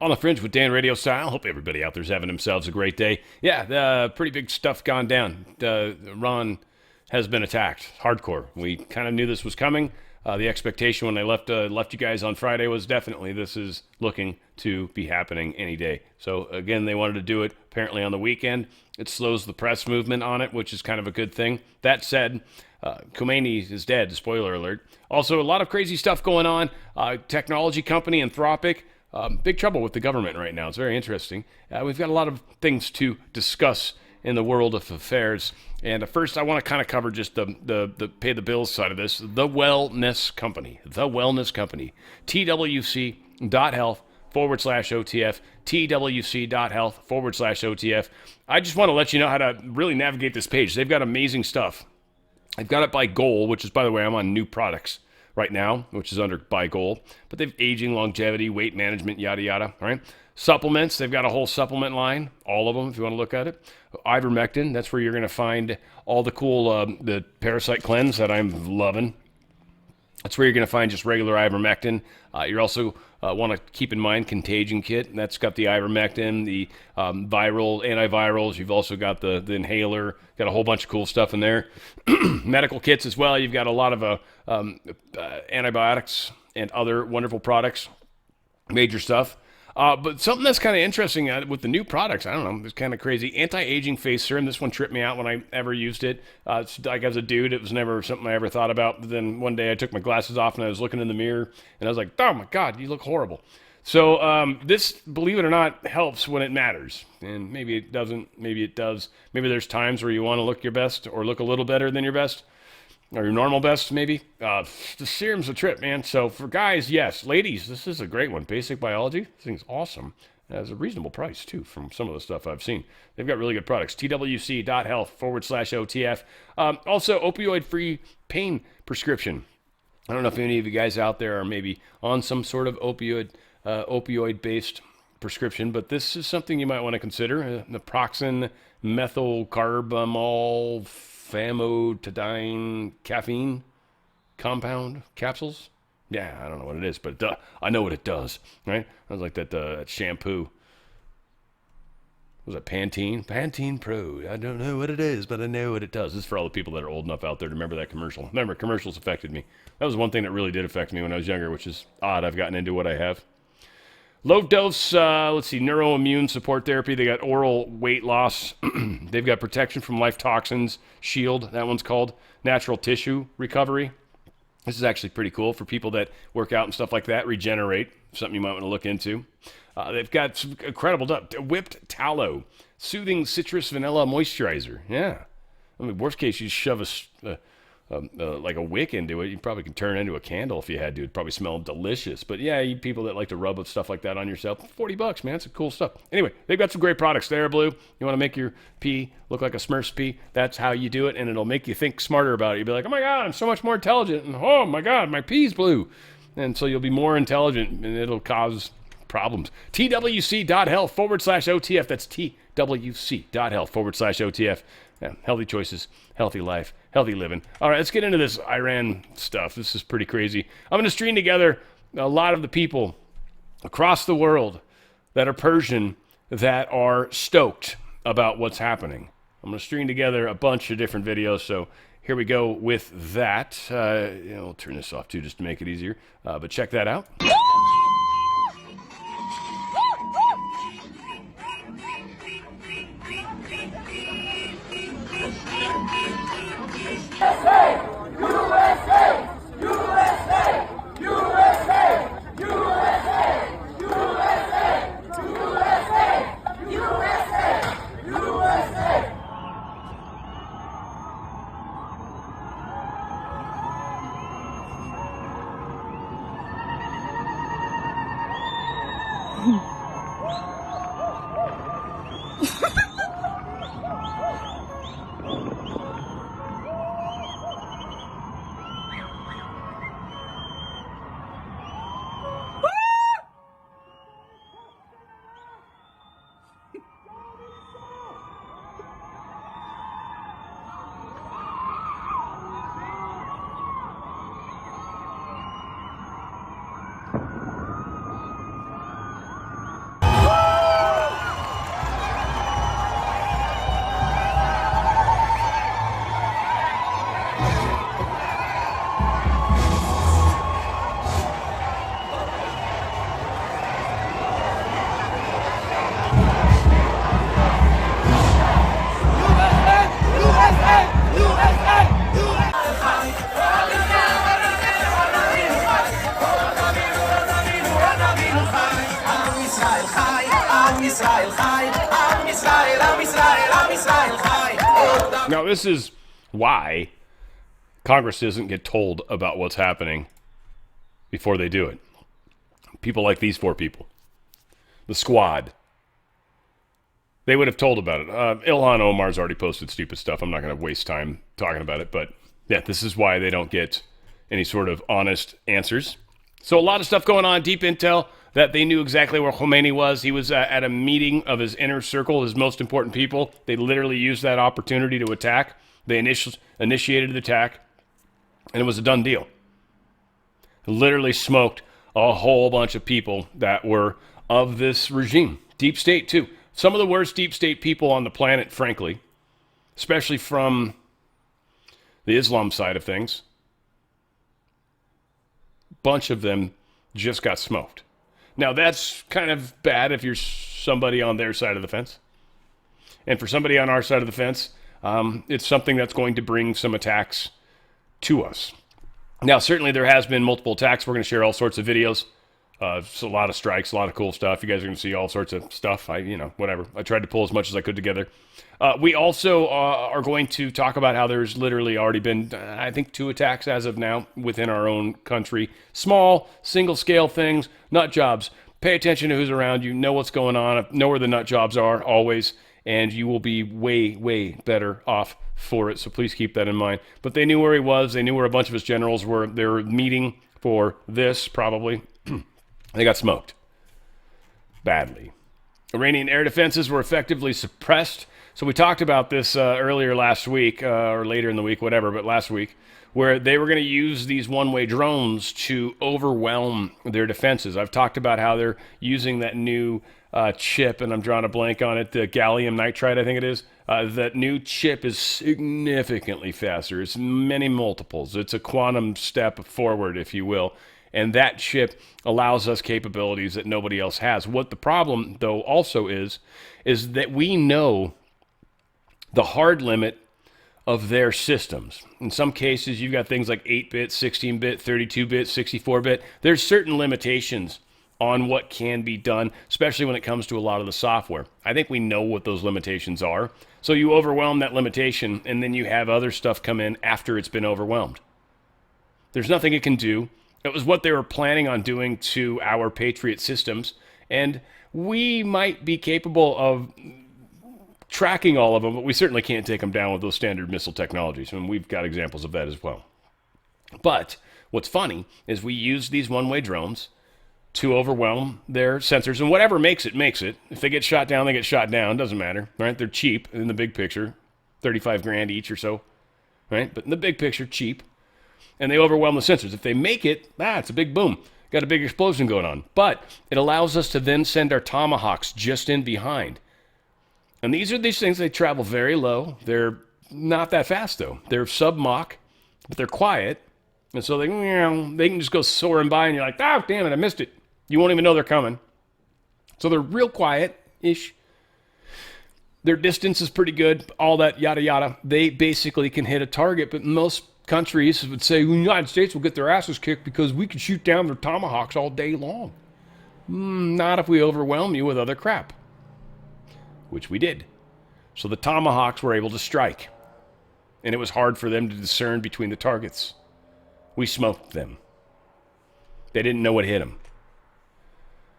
On the Fringe with Dan RadioStyle. Hope everybody out there's having themselves a great day. Yeah, pretty big stuff gone down. Iran has been attacked hardcore. We kind of knew this was coming. The expectation when I left you guys on Friday was definitely this is looking to be happening any day. So again, they wanted to do it apparently on the weekend. It slows the press movement on it, which is kind of a good thing. That said, Khomeini is dead. Spoiler alert. Also, a lot of crazy stuff going on. Technology company Anthropic. Big trouble with the government right now. It's very interesting. We've got a lot of things to discuss in the world of affairs. And first, I want to kind of cover just the pay the bills side of this. The Wellness Company. The Wellness Company. TWC.health/OTF. TWC.health/OTF. I just want to let you know how to really navigate this page. They've got amazing stuff. I've got it by goal, which is, by the way, I'm on new products right now, which is under by goal. But they've aging, longevity, weight management, yada, yada. All right. Supplements, they've got a whole supplement line, all of them, if you want to look at it. Ivermectin, that's where you're going to find all the cool, the parasite cleanse that I'm loving. That's where you're going to find just regular ivermectin. You're also want to keep in mind Contagion Kit. And that's got the ivermectin, the viral antivirals. You've also got the inhaler. Got a whole bunch of cool stuff in there. Medical kits as well. You've got a lot of antibiotics and other wonderful products. Major stuff. But something that's kind of interesting with the new products, I don't know, it's kind of crazy. Anti-aging face serum. This one tripped me out when I ever used it. It's like as a dude, it was never something I ever thought about. But then one day I took my glasses off and I was looking in the mirror and I was like, oh my God, you look horrible. So this, believe it or not, helps when it matters. And maybe it doesn't, maybe it does. Maybe there's times where you want to look your best or look a little better than your best. Or your normal best, maybe. The serum's a trip, man. So for guys, yes. Ladies, this is a great one. Basic Biology. This thing's awesome. It has a reasonable price, too, from some of the stuff I've seen. They've got really good products. TWC.health/OTF. Also, opioid-free pain prescription. I don't know if any of you guys out there are maybe on some sort of opioid-based prescription, but this is something you might want to consider. Naproxen methylcarbamol famotidine caffeine compound capsules. Yeah, I don't know what it is, but I know what it does, right? I was like that shampoo. Was it Pantene? Pantene Pro. I don't know what it is, but I know what it does. This is for all the people that are old enough out there to remember that commercial. Remember, commercials affected me. That was one thing that really did affect me when I was younger, which is odd. I've gotten into what I have. Low dose, neuroimmune support therapy. They got oral weight loss. They've got protection from life toxins. Shield, that one's called. Natural tissue recovery. This is actually pretty cool for people that work out and stuff like that. Regenerate, something you might want to look into. They've got some incredible stuff. Whipped tallow. Soothing citrus vanilla moisturizer. Yeah. I mean, worst case, you shove like a wick into it. You probably could turn it into a candle if you had to. It'd probably smell delicious. But yeah, you people that like to rub with stuff like that on yourself, $40, man. It's cool stuff. Anyway, they've got some great products there, Blue. You want to make your pee look like a Smurf's pee? That's how you do it, and it'll make you think smarter about it. You'll be like, oh my God, I'm so much more intelligent. And oh my God, my pee's blue. And so you'll be more intelligent, and it'll cause problems. TWC.health/OTF. That's TWC.health/OTF. Yeah, healthy choices, healthy life, healthy living. All right, let's get into this Iran stuff. This is pretty crazy. I'm going to string together a lot of the people across the world that are Persian that are stoked about what's happening. I'm going to string together a bunch of different videos, so here we go with that. I'll turn this off too just to make it easier, but check that out. Now, this is why Congress doesn't get told about what's happening before they do it. People like these four people, the squad, they would have told about it. Ilhan Omar's already posted stupid stuff. I'm not going to waste time talking about it. But yeah, this is why they don't get any sort of honest answers. So a lot of stuff going on, deep intel, that they knew exactly where Khomeini was. He was at a meeting of his inner circle, his most important people. They literally used that opportunity to attack. They initiated the attack, and it was a done deal. Literally smoked a whole bunch of people that were of this regime. Deep state, too. Some of the worst deep state people on the planet, frankly, especially from the Islam side of things. Bunch of them just got smoked. Now, that's kind of bad if you're somebody on their side of the fence. And for somebody on our side of the fence, it's something that's going to bring some attacks to us. Now, certainly there has been multiple attacks. We're going to share all sorts of videos. It's a lot of strikes, a lot of cool stuff. You guys are going to see all sorts of stuff. Whatever. I tried to pull as much as I could together. We also are going to talk about how there's literally already been, I think, 2 attacks as of now within our own country. Small, single-scale things, nut jobs. Pay attention to who's around you. Know what's going on. Know where the nut jobs are always. And you will be way, way better off for it. So please keep that in mind. But they knew where he was. They knew where a bunch of his generals were. They were meeting for this, probably. They got smoked. Badly. Iranian air defenses were effectively suppressed. So we talked about this earlier last week, or later in the week, whatever, but last week, where they were going to use these one-way drones to overwhelm their defenses. I've talked about how they're using that new chip, and I'm drawing a blank on it, the gallium nitride, I think it is. That new chip is significantly faster. It's many multiples. It's a quantum step forward, if you will. And that chip allows us capabilities that nobody else has. What the problem, though, also is that we know the hard limit of their systems. In some cases, you've got things like 8-bit, 16-bit, 32-bit, 64-bit. There's certain limitations on what can be done, especially when it comes to a lot of the software. I think we know what those limitations are. So you overwhelm that limitation, and then you have other stuff come in after it's been overwhelmed. There's nothing it can do. It was what they were planning on doing to our Patriot systems, and we might be capable of tracking all of them, but we certainly can't take them down with those standard missile technologies, and we've got examples of that as well. But what's funny is we use these one-way drones to overwhelm their sensors, and whatever makes it, makes it. If they get shot down, they get shot down. Doesn't matter, right? They're cheap in the big picture, 35 grand each or so, right? But in the big picture, cheap. And they overwhelm the sensors. If they make it, it's a big boom. Got a big explosion going on. But it allows us to then send our Tomahawks just in behind. And these are these things, they travel very low. They're not that fast, though. They're sub-Mach, but they're quiet. And so they can just go soaring by, and you're like, oh, damn it, I missed it. You won't even know they're coming. So they're real quiet-ish. Their distance is pretty good, all that yada yada. They basically can hit a target, but most countries would say, the United States will get their asses kicked because we can shoot down their Tomahawks all day long. Not if we overwhelm you with other crap. Which we did. So the Tomahawks were able to strike. And it was hard for them to discern between the targets. We smoked them. They didn't know what hit them.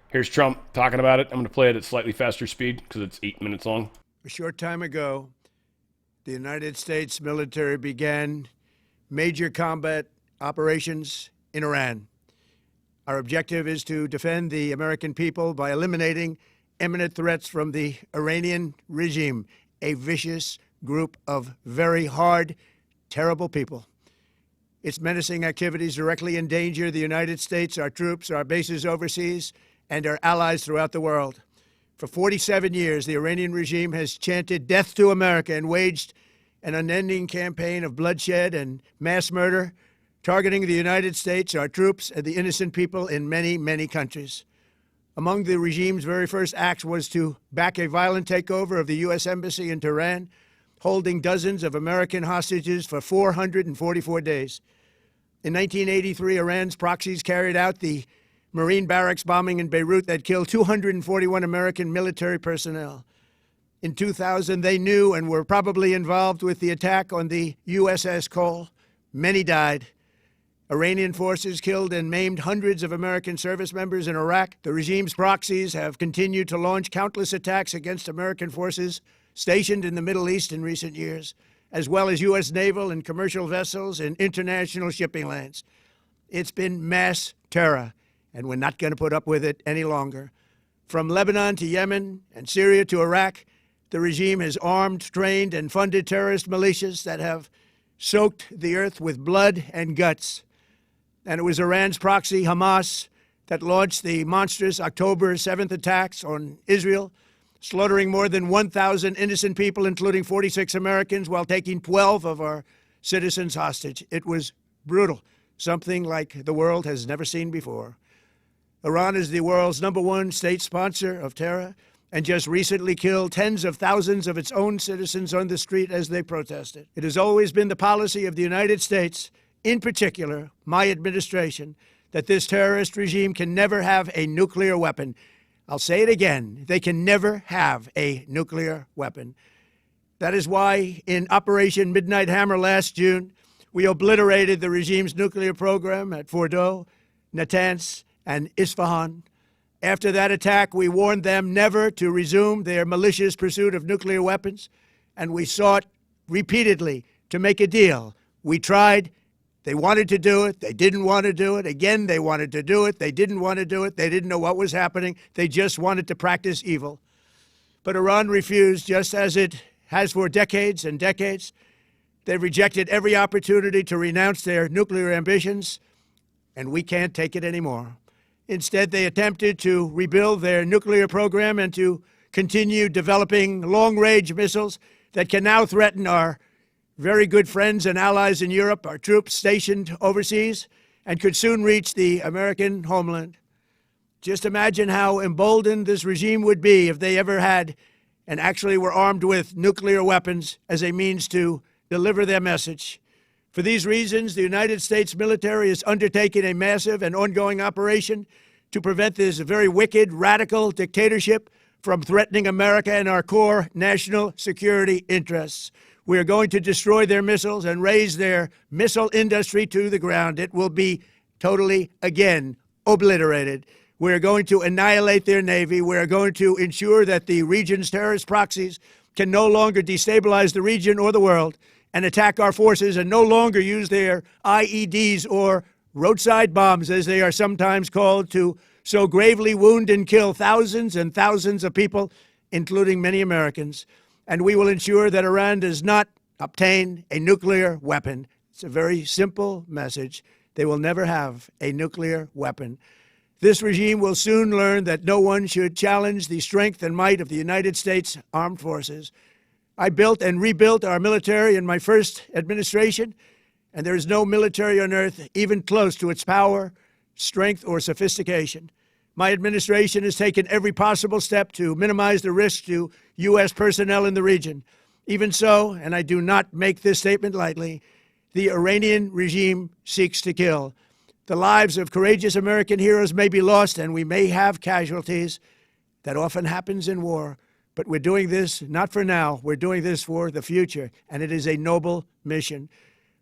Here's Trump talking about it. I'm going to play it at slightly faster speed because it's 8 minutes long. A short time ago, the United States military began major combat operations in Iran. Our objective is to defend the American people by eliminating imminent threats from the Iranian regime, a vicious group of very hard, terrible people. Its menacing activities directly endanger the United States, our troops, our bases overseas, and our allies throughout the world. For 47 years, the Iranian regime has chanted death to America and waged an unending campaign of bloodshed and mass murder, targeting the United States, our troops, and the innocent people in many, many countries. Among the regime's very first acts was to back a violent takeover of the U.S. Embassy in Tehran, holding dozens of American hostages for 444 days. In 1983, Iran's proxies carried out the Marine barracks bombing in Beirut that killed 241 American military personnel. In 2000, they knew and were probably involved with the attack on the USS Cole. Many died. Iranian forces killed and maimed hundreds of American service members in Iraq. The regime's proxies have continued to launch countless attacks against American forces stationed in the Middle East in recent years, as well as U.S. naval and commercial vessels in international shipping lanes. It's been mass terror, and we're not going to put up with it any longer. From Lebanon to Yemen and Syria to Iraq, the regime has armed, trained, and funded terrorist militias that have soaked the earth with blood and guts. And it was Iran's proxy, Hamas, that launched the monstrous October 7th attacks on Israel, slaughtering more than 1,000 innocent people, including 46 Americans, while taking 12 of our citizens hostage. It was brutal, something like the world has never seen before. Iran is the world's #1 state sponsor of terror and just recently killed tens of thousands of its own citizens on the street as they protested. It has always been the policy of the United States, in particular, my administration, that this terrorist regime can never have a nuclear weapon. I'll say it again. They can never have a nuclear weapon. That is why in Operation Midnight Hammer last June, we obliterated the regime's nuclear program at Fordow, Natanz, and Isfahan. After that attack, we warned them never to resume their malicious pursuit of nuclear weapons, and we sought repeatedly to make a deal. We tried. They wanted to do it. They didn't want to do it. Again, they wanted to do it. They didn't want to do it. They didn't know what was happening. They just wanted to practice evil. But Iran refused, just as it has for decades and decades. They've rejected every opportunity to renounce their nuclear ambitions, and we can't take it anymore. Instead, they attempted to rebuild their nuclear program and to continue developing long-range missiles that can now threaten our very good friends and allies in Europe, our troops stationed overseas, and could soon reach the American homeland. Just imagine how emboldened this regime would be if they ever had and actually were armed with nuclear weapons as a means to deliver their message. For these reasons, the United States military is undertaking a massive and ongoing operation to prevent this very wicked, radical dictatorship from threatening America and our core national security interests. We are going to destroy their missiles and raise their missile industry to the ground. It will be totally, again, obliterated. We are going to annihilate their Navy. We are going to ensure that the region's terrorist proxies can no longer destabilize the region or the world and attack our forces and no longer use their IEDs or roadside bombs, as they are sometimes called, to so gravely wound and kill thousands and thousands of people, including many Americans. And we will ensure that Iran does not obtain a nuclear weapon. It's a very simple message. They will never have a nuclear weapon. This regime will soon learn that no one should challenge the strength and might of the United States Armed Forces. I built and rebuilt our military in my first administration, and there is no military on earth even close to its power, strength, or sophistication. My administration has taken every possible step to minimize the risk to U.S. personnel in the region. Even so, and I do not make this statement lightly, the Iranian regime seeks to kill. The lives of courageous American heroes may be lost, and we may have casualties. That often happens in war. But we're doing this not for now. We're doing this for the future, and it is a noble mission.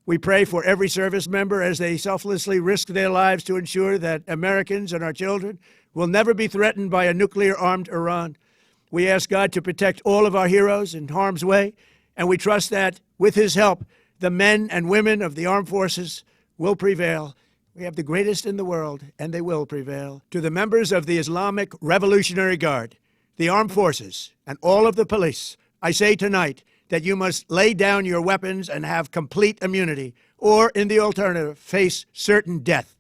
We pray for every service member as they selflessly risk their lives to ensure that Americans and our children will never be threatened by a nuclear-armed Iran. We ask God to protect all of our heroes in harm's way, and we trust that, with his help, the men and women of the armed forces will prevail. We have the greatest in the world, and they will prevail. To the members of the Islamic Revolutionary Guard, the armed forces, and all of the police, I say tonight that you must lay down your weapons and have complete immunity, or, in the alternative, face certain death.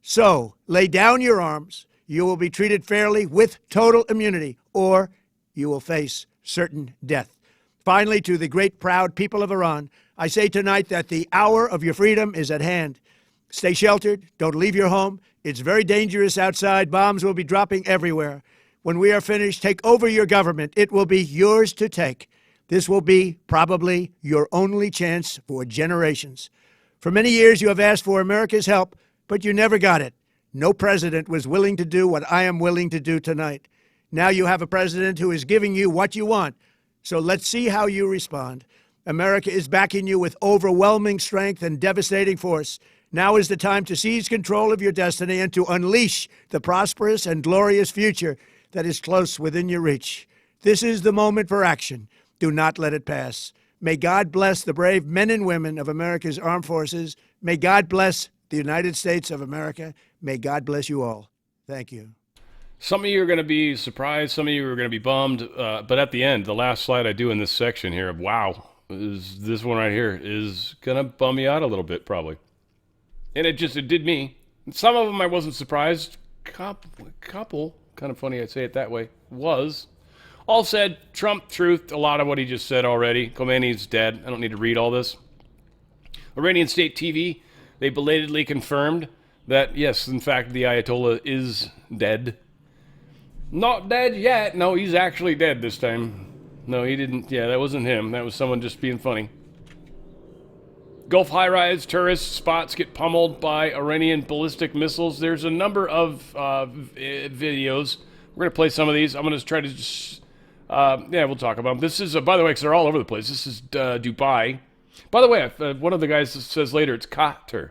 So, lay down your arms, you will be treated fairly with total immunity, or you will face certain death. Finally, to the great proud people of Iran, I say tonight that the hour of your freedom is at hand. Stay sheltered, don't leave your home. It's very dangerous outside. Bombs will be dropping everywhere. When we are finished, take over your government. It will be yours to take. This will be probably your only chance for generations. For many years, you have asked for America's help, but you never got it. No president was willing to do what I am willing to do tonight. Now you have a president who is giving you what you want, So let's see how you respond. America is backing you with overwhelming strength and devastating force. Now is the time to seize control of your destiny and to unleash the prosperous and glorious future that is close within your reach. This is the moment for action. Do not let it pass. May God bless the brave men and women of America's armed forces. May God bless the United States of America. May God bless you all. Thank you. Some of you are going to be surprised. Some of you are going to be bummed. But at the end, the last slide I do in this section here, wow, is this one right here, is going to bum you out a little bit probably. And it did me. Some of them I wasn't surprised. Couple, kind of funny I say it that way, was. All said, Trump truthed a lot of what he just said already. Khomeini's dead. I don't need to read all this. Iranian state TV, they belatedly confirmed that, yes, in fact, the Ayatollah is dead. Not dead yet. No, he's actually dead this time. No, he didn't. Yeah, that wasn't him. That was someone just being funny. Gulf high-rise tourist spots get pummeled by Iranian ballistic missiles. There's a number of videos. We're going to play some of these. I'm going to try to just... yeah, we'll talk about them. This is, by the way, because they're all over the place. This is Dubai. By the way, one of the guys says later it's Qatar.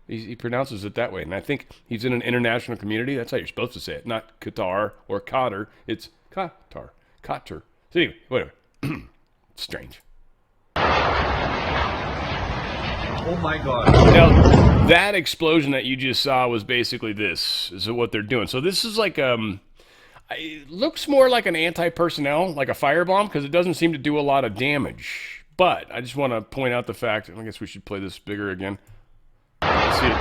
He pronounces it that way. And I think he's in an international community. That's how you're supposed to say it. Not Qatar or Qatar. It's Qatar. Qatar. So anyway, whatever. Strange. Oh my God. Now, that explosion that you just saw was basically this. Is what they're doing. So this is like... it looks more like an anti-personnel, like a firebomb, because it doesn't seem to do a lot of damage. But I just want to point out the fact, I guess we should play this bigger again. Let's see it.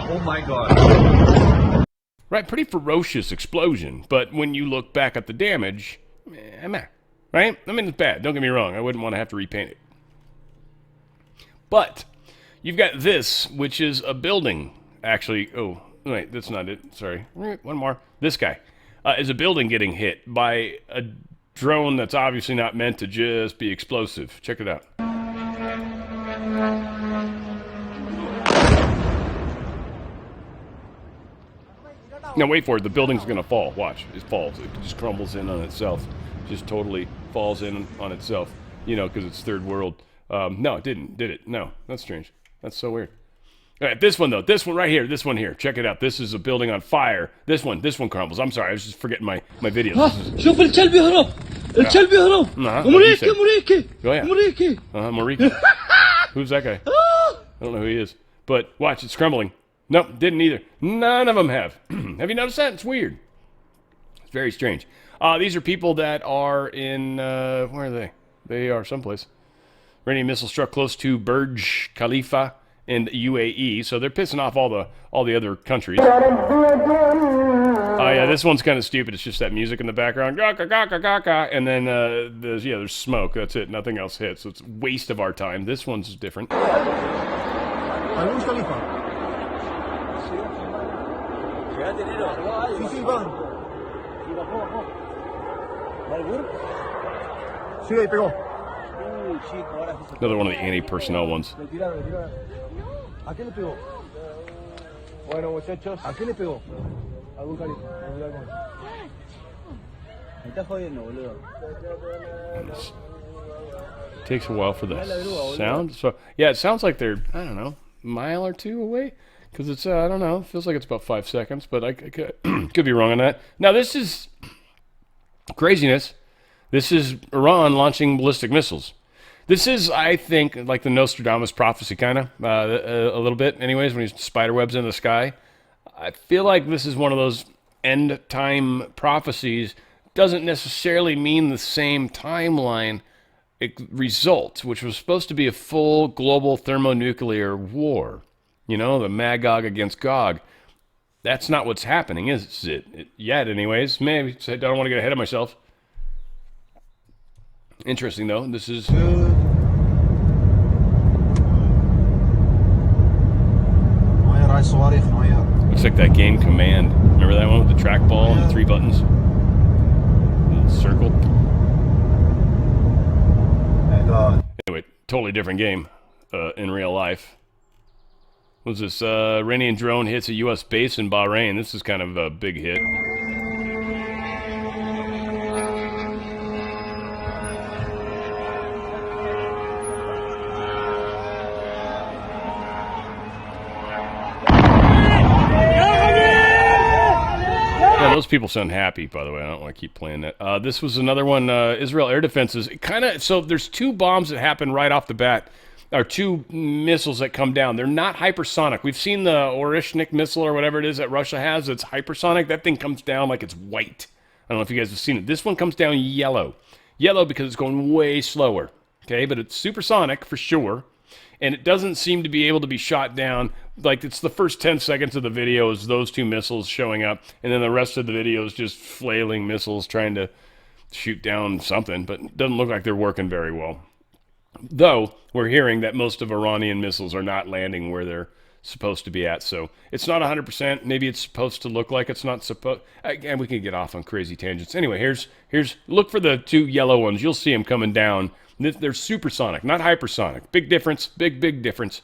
Oh my God. Right, pretty ferocious explosion. But when you look back at the damage, meh, right? I mean, it's bad. Don't get me wrong. I wouldn't want to have to repaint it. But you've got this, which is a building, actually. Oh, wait, that's not it. Sorry. One more. This guy is a building getting hit by a drone that's obviously not meant to just be explosive. Check it out. Now wait for it. The building's going to fall. Watch. It falls. It just crumbles in on itself. Just totally falls in on itself. You know, because it's third world. No, it didn't. Did it? No. That's strange. That's so weird. All right, this one, though. This one right here. This one here. Check it out. This is a building on fire. This one crumbles. I'm sorry. I was just forgetting my videos. شوف الكلب يهرب الكلب يهرب مريكي Go ahead. مريكي Marika. Who's that guy? I don't know who he is. But watch, it's crumbling. Nope, didn't either. None of them have. Have you noticed that? It's weird. It's very strange. These are people that are in, where are they? They are someplace. Iranian missile struck close to Burj Khalifa in UAE, so they're pissing off all the other countries. Yeah, this one's kind of stupid. It's just that music in the background, gaka gaka gaka, and then there's smoke. That's it. Nothing else hits. So it's a waste of our time. This one's different. Another one of the anti-personnel ones. ¿A quién le pegó? Bueno, muchachos. ¿A quién le pegó? ¿Algún cariño? Me está jodiendo, boludo. Takes a while for the sound. So yeah, it sounds like they're, I don't know, a mile or two away. Because it's, I don't know, feels like it's about 5 seconds, but I could be wrong on that. Now this is craziness. This is Iran launching ballistic missiles. This is, I think, like the Nostradamus prophecy, kind of, a little bit, anyways, when he's spiderwebs in the sky. I feel like this is one of those end-time prophecies. Doesn't necessarily mean the same timeline result, which was supposed to be a full global thermonuclear war. You know, the Magog against Gog. That's not what's happening, is it? Yet, anyways. Maybe. I don't want to get ahead of myself. Interesting, though. This is... Looks like that game Command. Remember that one with the trackball and the 3 buttons? Circle. Anyway, totally different game in real life. What was this? Iranian drone hits a U.S. base in Bahrain. This is kind of a big hit. Those people sound happy, by the way. I don't want to keep playing that. This was another one, Israel air defenses. So there's two bombs that happen right off the bat, or two missiles that come down. They're not hypersonic. We've seen the Orishnik missile or whatever it is that Russia has. It's hypersonic. That thing comes down like it's white. I don't know if you guys have seen it. This one comes down yellow. Yellow because it's going way slower. Okay, but it's supersonic for sure. And it doesn't seem to be able to be shot down. Like, it's the first 10 seconds of the video is those two missiles showing up, and then the rest of the video is just flailing missiles trying to shoot down something, but it doesn't look like they're working very well. Though, we're hearing that most of Iranian missiles are not landing where they're supposed to be at, so it's not 100%. Maybe it's supposed to look like it's not supposed. Again, we can get off on crazy tangents. Anyway, here's look for the two yellow ones. You'll see them coming down. They're supersonic, not hypersonic. Big difference. Big difference.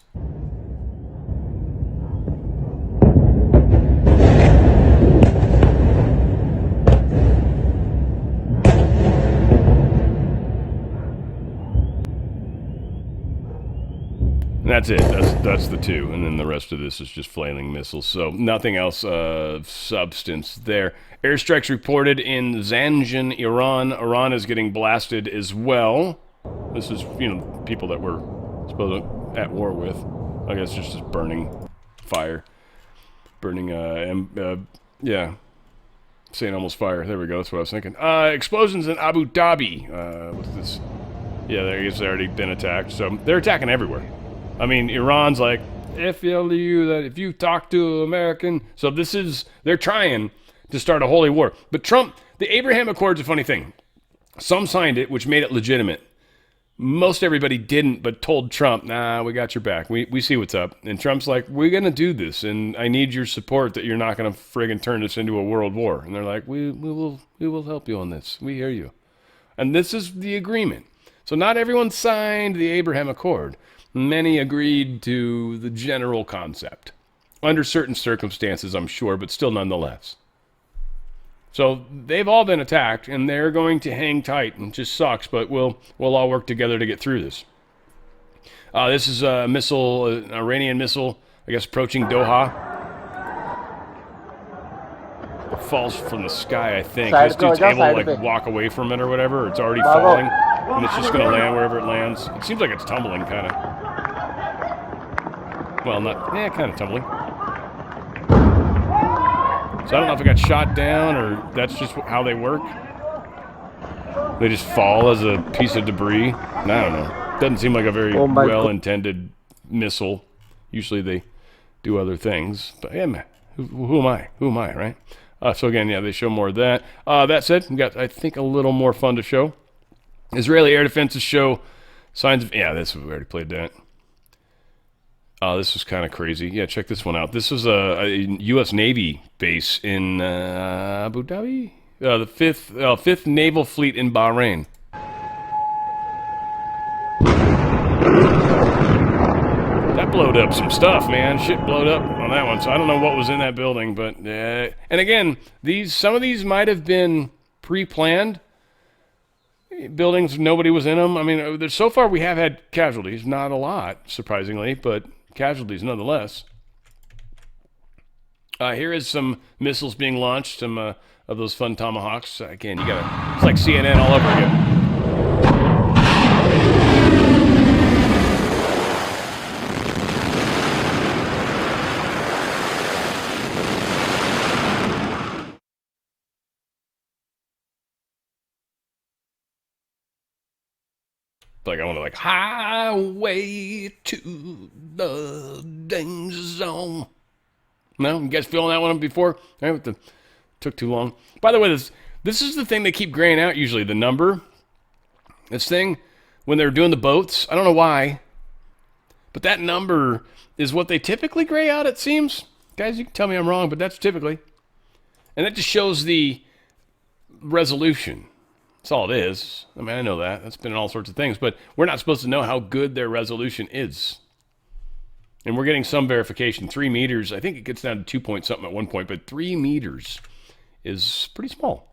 And that's it. That's the two. And then the rest of this is just flailing missiles. So nothing else of substance there. Airstrikes reported in Zanjan, Iran. Iran is getting blasted as well. This is, people that we're supposed to at war with. I guess just burning fire. Burning, saying almost fire. There we go. That's what I was thinking. Explosions in Abu Dhabi. What's this? Yeah, they've already been attacked. So they're attacking everywhere. I mean, Iran's like, FLU, that if you talk to American. So they're trying to start a holy war. But Trump, the Abraham Accords, a funny thing. Some signed it, which made it legitimate. Most everybody didn't, but told Trump, nah, we got your back. We see what's up. And Trump's like, we're going to do this, and I need your support that you're not going to friggin' turn this into a world war. And they're like, we will help you on this. We hear you. And this is the agreement. So not everyone signed the Abraham Accord. Many agreed to the general concept. Under certain circumstances, I'm sure, but still nonetheless. So they've all been attacked, and they're going to hang tight. It just sucks, but we'll all work together to get through this. This is a missile, an Iranian missile, I guess, approaching Doha. It falls from the sky, I think. This dude's able to walk away from it or whatever. Or it's already falling, and it's just going to land wherever it lands. It seems like it's tumbling, kind of. Well, kind of tumbling. So I don't know if it got shot down or that's just how they work. They just fall as a piece of debris. I don't know. Doesn't seem like a very well-intended missile. Usually they do other things. But yeah, man, who am I? Who am I, right? So again, yeah, they show more of that. That said, we got, I think, a little more fun to show. Israeli air defenses show signs of... Yeah, we already played that. This was kind of crazy. Yeah, check this one out. This was a U.S. Navy base in Abu Dhabi. The fifth Naval Fleet in Bahrain. That blowed up some stuff, man. Shit blowed up on that one. So I don't know what was in that building, but and again, some of these might have been pre-planned buildings. Nobody was in them. I mean, so far we have had casualties, not a lot, surprisingly, but casualties nonetheless. Here is some missiles being launched, some of those fun tomahawks. Again, it's like CNN all over again. Like, I want to, highway to the danger zone. No? You guys feeling that one before? Took too long. By the way, this is the thing they keep graying out usually, the number. This thing, when they're doing the boats, I don't know why, but that number is what they typically gray out, it seems. Guys, you can tell me I'm wrong, but that's typically. And that just shows the resolution. That's all it is. I mean, I know that. That's been in all sorts of things, but we're not supposed to know how good their resolution is. And we're getting some verification. 3 meters, I think it gets down to 2 point something at one point, but 3 meters is pretty small.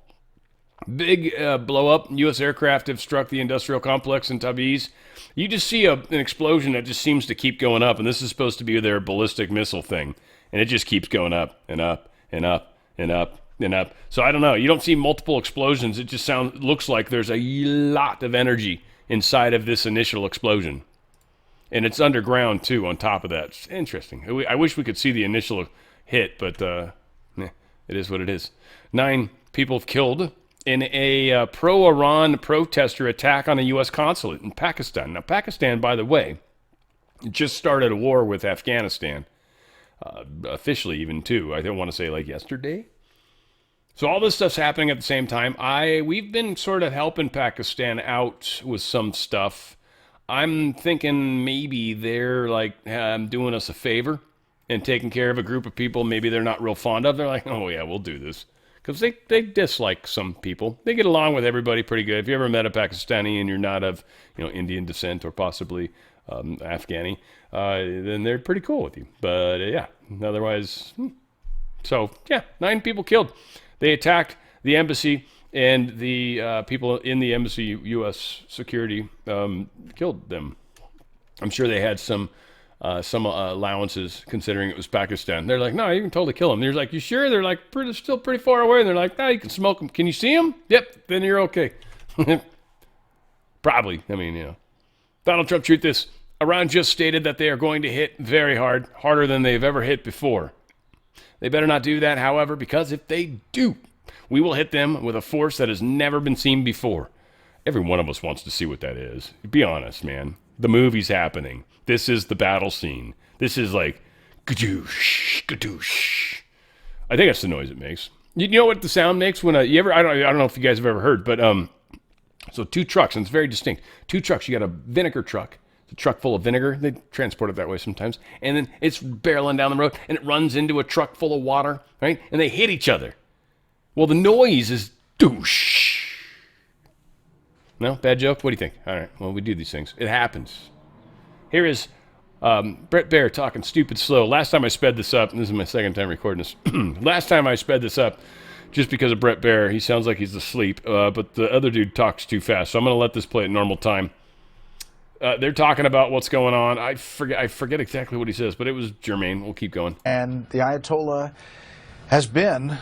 Big blow up. U.S. aircraft have struck the industrial complex in Tabriz. You just see an explosion that just seems to keep going up, and this is supposed to be their ballistic missile thing. And it just keeps going up and up and up and up And so I don't know. You don't see multiple explosions. It just looks like there's a lot of energy inside of this initial explosion. And it's underground, too, on top of that. It's interesting. I wish we could see the initial hit, but it is what it is. 9 people killed in a pro-Iran protester attack on a U.S. consulate in Pakistan. Now, Pakistan, by the way, just started a war with Afghanistan. Officially, even, too. I don't want to say, like, yesterday. So all this stuff's happening at the same time. We've been sort of helping Pakistan out with some stuff. I'm thinking maybe they're like doing us a favor and taking care of a group of people maybe they're not real fond of. They're like, oh yeah, we'll do this. Because they dislike some people. They get along with everybody pretty good. If you ever met a Pakistani and you're not of Indian descent or possibly Afghani, then they're pretty cool with you. But yeah, otherwise, so yeah, 9 people killed. They attacked the embassy. And the people in the embassy, U.S. security, killed them. I'm sure they had some allowances considering it was Pakistan. They're like, no, you can totally kill them. They're like, you sure? They're like, still pretty far away. And they're like, no, you can smoke them. Can you see them? Yep, then you're okay. Probably. I mean, Donald Trump, truth is, Iran just stated that they are going to hit very hard, harder than they've ever hit before. They better not do that, however, because if they do, we will hit them with a force that has never been seen before. Every one of us wants to see what that is. Be honest, man. The movie's happening. This is the battle scene. This is like, gadoosh, gadoosh. I think that's the noise it makes. You know what the sound makes when I don't know if you guys have ever heard, but so 2 trucks, and it's very distinct. 2 trucks. You got a vinegar truck. It's a truck full of vinegar. They transport it that way sometimes. And then it's barreling down the road, and it runs into a truck full of water, right? And they hit each other. Well, the noise is douche. No? Bad joke? What do you think? All right. Well, we do these things. It happens. Here is Brett Baer talking stupid slow. Last time I sped this up, and this is my second time recording this. Last time I sped this up, just because of Brett Baer, he sounds like he's asleep, but the other dude talks too fast. So I'm going to let this play at normal time. They're talking about what's going on. I forget exactly what he says, but it was germane. We'll keep going. And the Ayatollah has been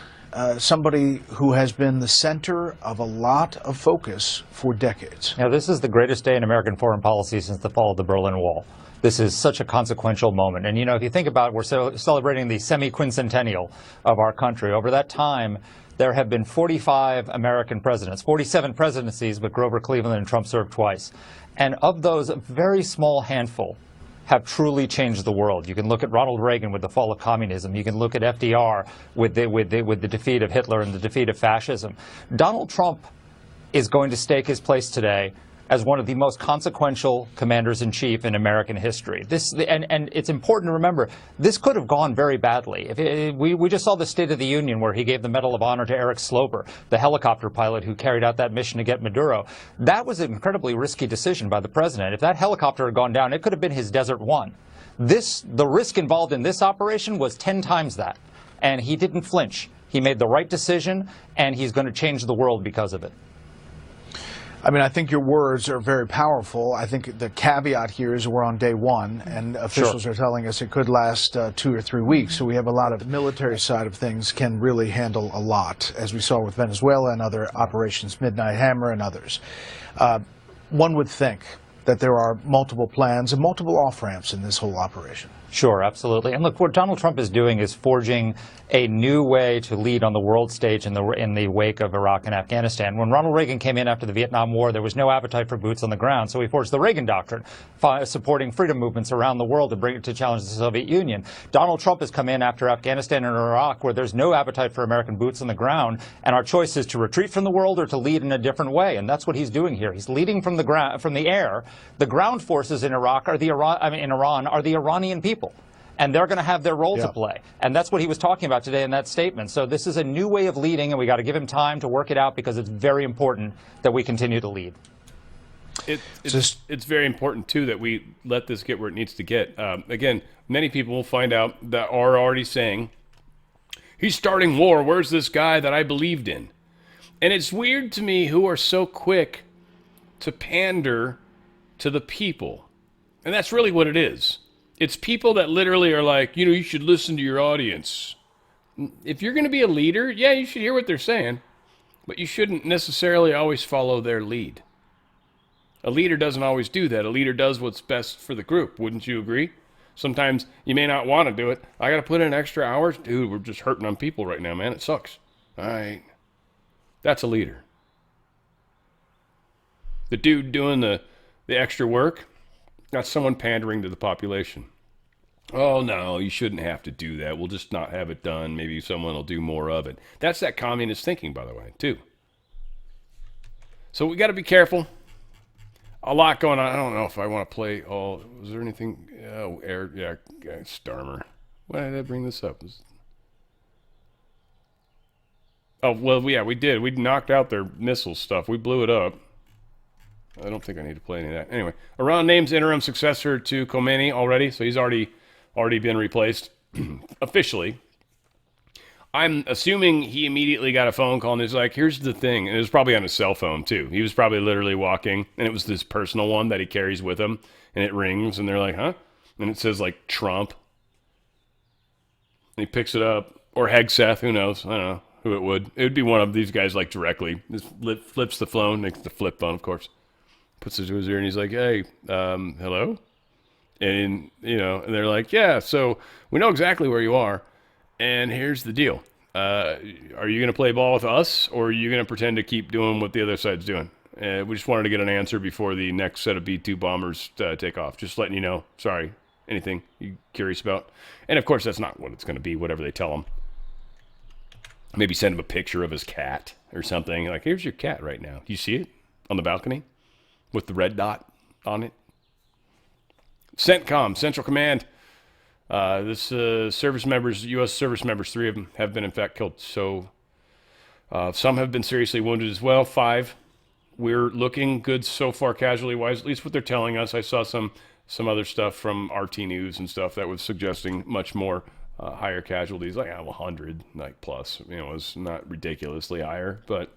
somebody who has been the center of a lot of focus for decades. Now, this is the greatest day in American foreign policy since the fall of the Berlin Wall. This is such a consequential moment. And, if you think about it, we're celebrating the semi-quincentennial of our country. Over that time, there have been 45 American presidents, 47 presidencies, but Grover Cleveland and Trump served twice. And of those, a very small handful have truly changed the world. You can look at Ronald Reagan with the fall of communism. You can look at FDR with the defeat of Hitler and the defeat of fascism. Donald Trump is going to stake his place today as one of the most consequential commanders-in-chief in American history. And it's important to remember, this could have gone very badly. We just saw the State of the Union where he gave the Medal of Honor to Eric Sloper, the helicopter pilot who carried out that mission to get Maduro. That was an incredibly risky decision by the president. If that helicopter had gone down, it could have been his Desert One. The risk involved in this operation was 10 times that. And he didn't flinch. He made the right decision, and he's going to change the world because of it. I mean, I think your words are very powerful. I think the caveat here is we're on day 1, and officials are telling us it could last 2 or 3 weeks. So we have a lot of the military side of things can really handle a lot, as we saw with Venezuela and other operations, Midnight Hammer and others. One would think that there are multiple plans and multiple off-ramps in this whole operation. Sure, absolutely. And look, what Donald Trump is doing is forging a new way to lead on the world stage in the wake of Iraq and Afghanistan. When Ronald Reagan came in after the Vietnam War, there was no appetite for boots on the ground, so he forged the Reagan Doctrine, supporting freedom movements around the world to challenge the Soviet Union. Donald Trump has come in after Afghanistan and Iraq, where there's no appetite for American boots on the ground, and our choice is to retreat from the world or to lead in a different way, and that's what he's doing here. He's leading from the air. The ground forces in Iran are the Iranian people. And they're going to have their role to play. And that's what he was talking about today in that statement. So this is a new way of leading, and we got to give him time to work it out because it's very important that we continue to lead. It's very important, too, that we let this get where it needs to get. Again, many people will find out that are already saying, he's starting war. Where's this guy that I believed in? And it's weird to me who are so quick to pander to the people. And that's really what it is. It's people that literally are like, you should listen to your audience. If you're going to be a leader, yeah, you should hear what they're saying, but you shouldn't necessarily always follow their lead. A leader doesn't always do that. A leader does what's best for the group. Wouldn't you agree? Sometimes you may not want to do it. I got to put in extra hours. Dude, we're just hurting on people right now, man. It sucks. All right. That's a leader. The dude doing the extra work, that's someone pandering to the population. Oh, no, you shouldn't have to do that. We'll just not have it done. Maybe someone will do more of it. That's that communist thinking, by the way, too. So we got to be careful. A lot going on. I don't know if I want to play. Oh, was there anything? Oh, yeah, Starmer. Why did I bring this up? Oh, well, yeah, we did. We knocked out their missile stuff. We blew it up. I don't think I need to play any of that. Anyway, Iran names interim successor to Khomeini already, so he's already been replaced officially. I'm assuming he immediately got a phone call and he's like, here's the thing. And it was probably on his cell phone too. He was probably literally walking and it was this personal one that he carries with him and it rings and they're like, huh? And it says like Trump. And he picks it up, or Hegseth, who knows? I don't know who it would. It would be one of these guys like directly. Just flips the phone, makes the flip phone, of course. Puts it to his ear and he's like, hey, hello? And, and they're like, yeah, so we know exactly where you are. And here's the deal. Are you going to play ball with us, or are you going to pretend to keep doing what the other side's doing? We just wanted to get an answer before the next set of B-2 bombers take off. Just letting you know. Sorry. Anything you curious about? And, of course, that's not what it's going to be, whatever they tell him. Maybe send him a picture of his cat or something. Like, here's your cat right now. Do you see it on the balcony with the red dot on it? CENTCOM, Central Command. Service members, U.S. service members, 3 of them have been in fact killed. So some have been seriously wounded as well. 5. We're looking good so far, casualty-wise. At least what they're telling us. I saw some other stuff from RT News and stuff that was suggesting much more higher casualties, like 100, like plus. It's not ridiculously higher, but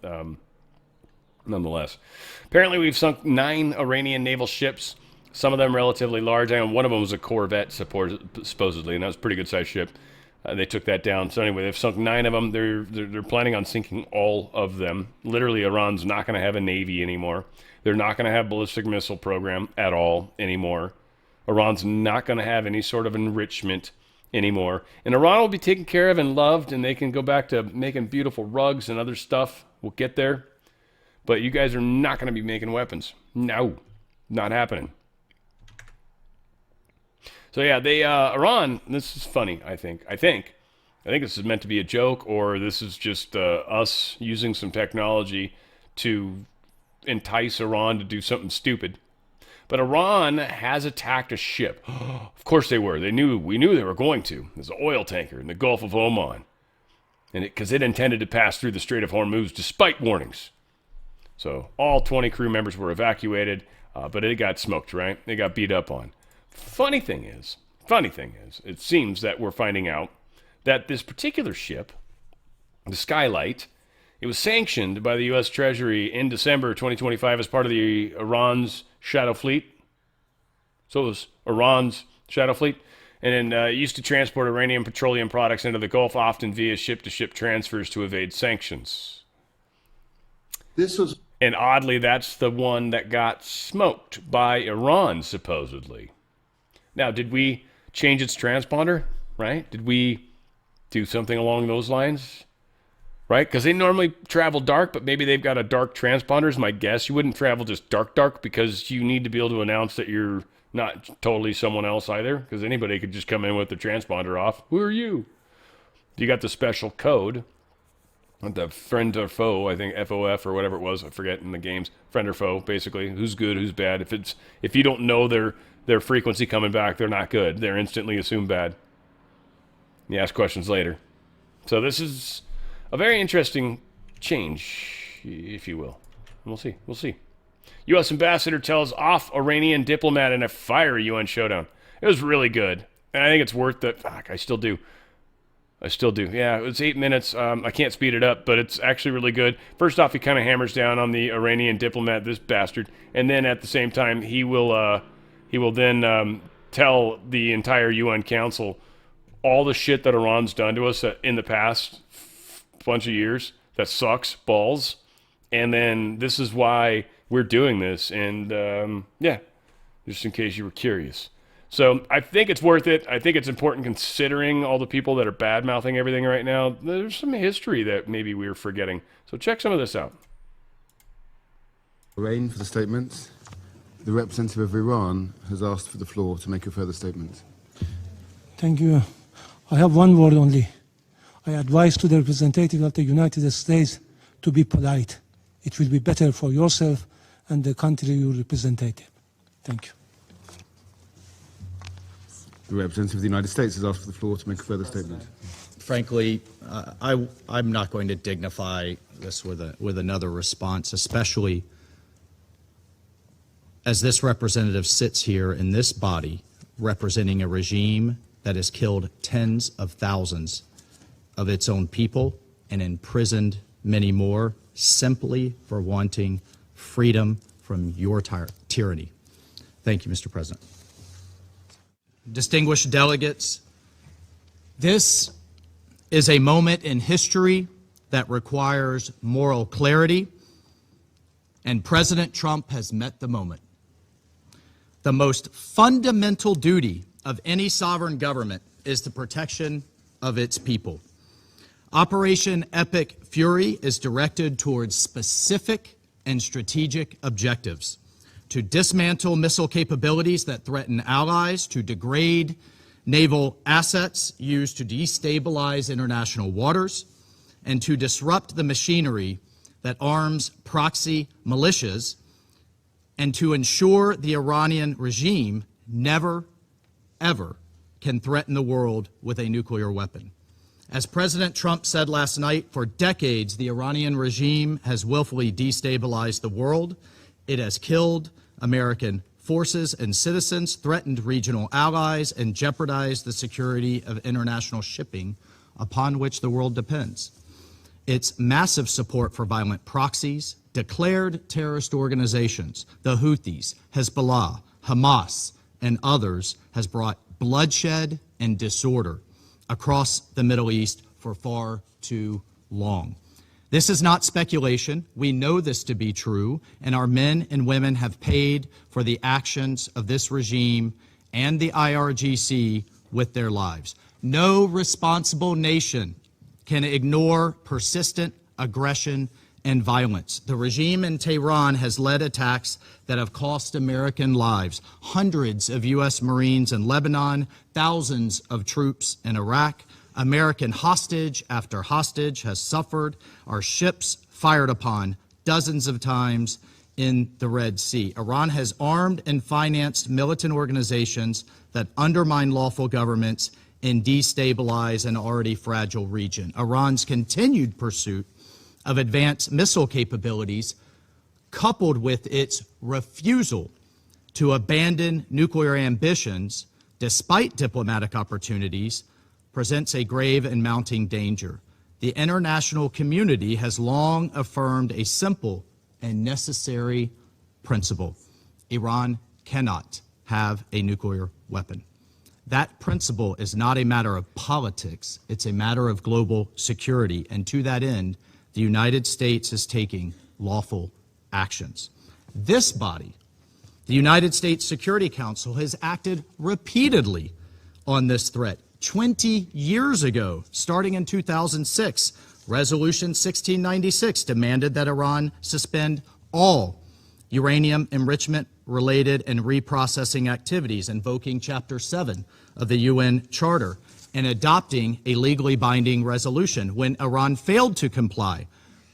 nonetheless. Apparently, we've sunk 9 Iranian naval ships. Some of them relatively large. I know one of them was a Corvette, supposedly, and that was a pretty good-sized ship. They took that down. So anyway, they've sunk 9 of them. They're planning on sinking all of them. Literally, Iran's not going to have a navy anymore. They're not going to have ballistic missile program at all anymore. Iran's not going to have any sort of enrichment anymore. And Iran will be taken care of and loved, and they can go back to making beautiful rugs and other stuff. We'll get there. But you guys are not going to be making weapons. No, not happening. So yeah, Iran, this is funny, I think this is meant to be a joke, or this is just us using some technology to entice Iran to do something stupid. But Iran has attacked a ship. Of course they were. We knew they were going to. There's an oil tanker in the Gulf of Oman. And because it intended to pass through the Strait of Hormuz despite warnings. So all 20 crew members were evacuated, but it got smoked, right? They got beat up on. Funny thing is, it seems that we're finding out that this particular ship, the Skylight, it was sanctioned by the U.S. Treasury in December 2025 as part of the Iran's Shadow Fleet. So it was Iran's Shadow Fleet. And then it used to transport Iranian petroleum products into the Gulf, often via ship-to-ship transfers to evade sanctions. And oddly, that's the one that got smoked by Iran, supposedly. Now, did we change its transponder, right? Did we do something along those lines, right? Because they normally travel dark, but maybe they've got a dark transponder is my guess. You wouldn't travel just dark because you need to be able to announce that you're not totally someone else either, because anybody could just come in with the transponder off. Who are you? You got the special code, the friend or foe, I think FOF or whatever it was, I forget in the games. Friend or foe, basically. Who's good, who's bad. If you don't know their frequency coming back, they're not good. They're instantly assumed bad. You ask questions later. So this is a very interesting change, if you will. We'll see. U.S. ambassador tells off Iranian diplomat in a fiery UN showdown. It was really good. And I think it's worth the... Fuck, I still do. Yeah, it was 8 minutes. I can't speed it up, but it's actually really good. First off, he kind of hammers down on the Iranian diplomat, this bastard. And then at the same time, he will then tell the entire UN Council all the shit that Iran's done to us in the past bunch of years that sucks balls. And then this is why we're doing this. And yeah, just in case you were curious. So I think it's worth it. I think it's important considering all the people that are bad-mouthing everything right now. There's some history that maybe we were forgetting. So check some of this out. Rain for the statements. The representative of Iran has asked for the floor to make a further statement. Thank you. I have one word only. I advise to the representative of the United States to be polite. It will be better for yourself and the country you represent. Thank you. The representative of the United States has asked for the floor to make a further statement. Frankly, I'm not going to dignify this with another response, especially as this representative sits here in this body representing a regime that has killed tens of thousands of its own people and imprisoned many more simply for wanting freedom from your tyranny. Thank you, Mr. President. Distinguished delegates, this is a moment in history that requires moral clarity, and President Trump has met the moment. The most fundamental duty of any sovereign government is the protection of its people. Operation Epic Fury is directed towards specific and strategic objectives: to dismantle missile capabilities that threaten allies, to degrade naval assets used to destabilize international waters, and to disrupt the machinery that arms proxy militias, and to ensure the Iranian regime never, ever can threaten the world with a nuclear weapon. As President Trump said last night, for decades, the Iranian regime has willfully destabilized the world. It has killed American forces and citizens, threatened regional allies, and jeopardized the security of international shipping upon which the world depends. Its massive support for violent proxies, declared terrorist organizations, the Houthis, Hezbollah, Hamas, and others, has brought bloodshed and disorder across the Middle East for far too long. This is not speculation. We know this to be true, and our men and women have paid for the actions of this regime and the IRGC with their lives. No responsible nation can ignore persistent aggression and violence. The regime in Tehran has led attacks that have cost American lives. Hundreds of U.S. Marines in Lebanon, thousands of troops in Iraq. American hostage after hostage has suffered. Our ships fired upon dozens of times in the Red Sea. Iran has armed and financed militant organizations that undermine lawful governments and destabilize an already fragile region. Iran's continued pursuit of advanced missile capabilities, coupled with its refusal to abandon nuclear ambitions despite diplomatic opportunities, presents a grave and mounting danger. The international community has long affirmed a simple and necessary principle: Iran cannot have a nuclear weapon. That principle is not a matter of politics, it's a matter of global security, and to that end, the United States is taking lawful actions. This body, the United States Security Council, has acted repeatedly on this threat. 20 years ago, starting in 2006, Resolution 1696 demanded that Iran suspend all uranium enrichment-related and reprocessing activities, invoking Chapter 7 of the UN Charter, and adopting a legally binding resolution. When Iran failed to comply,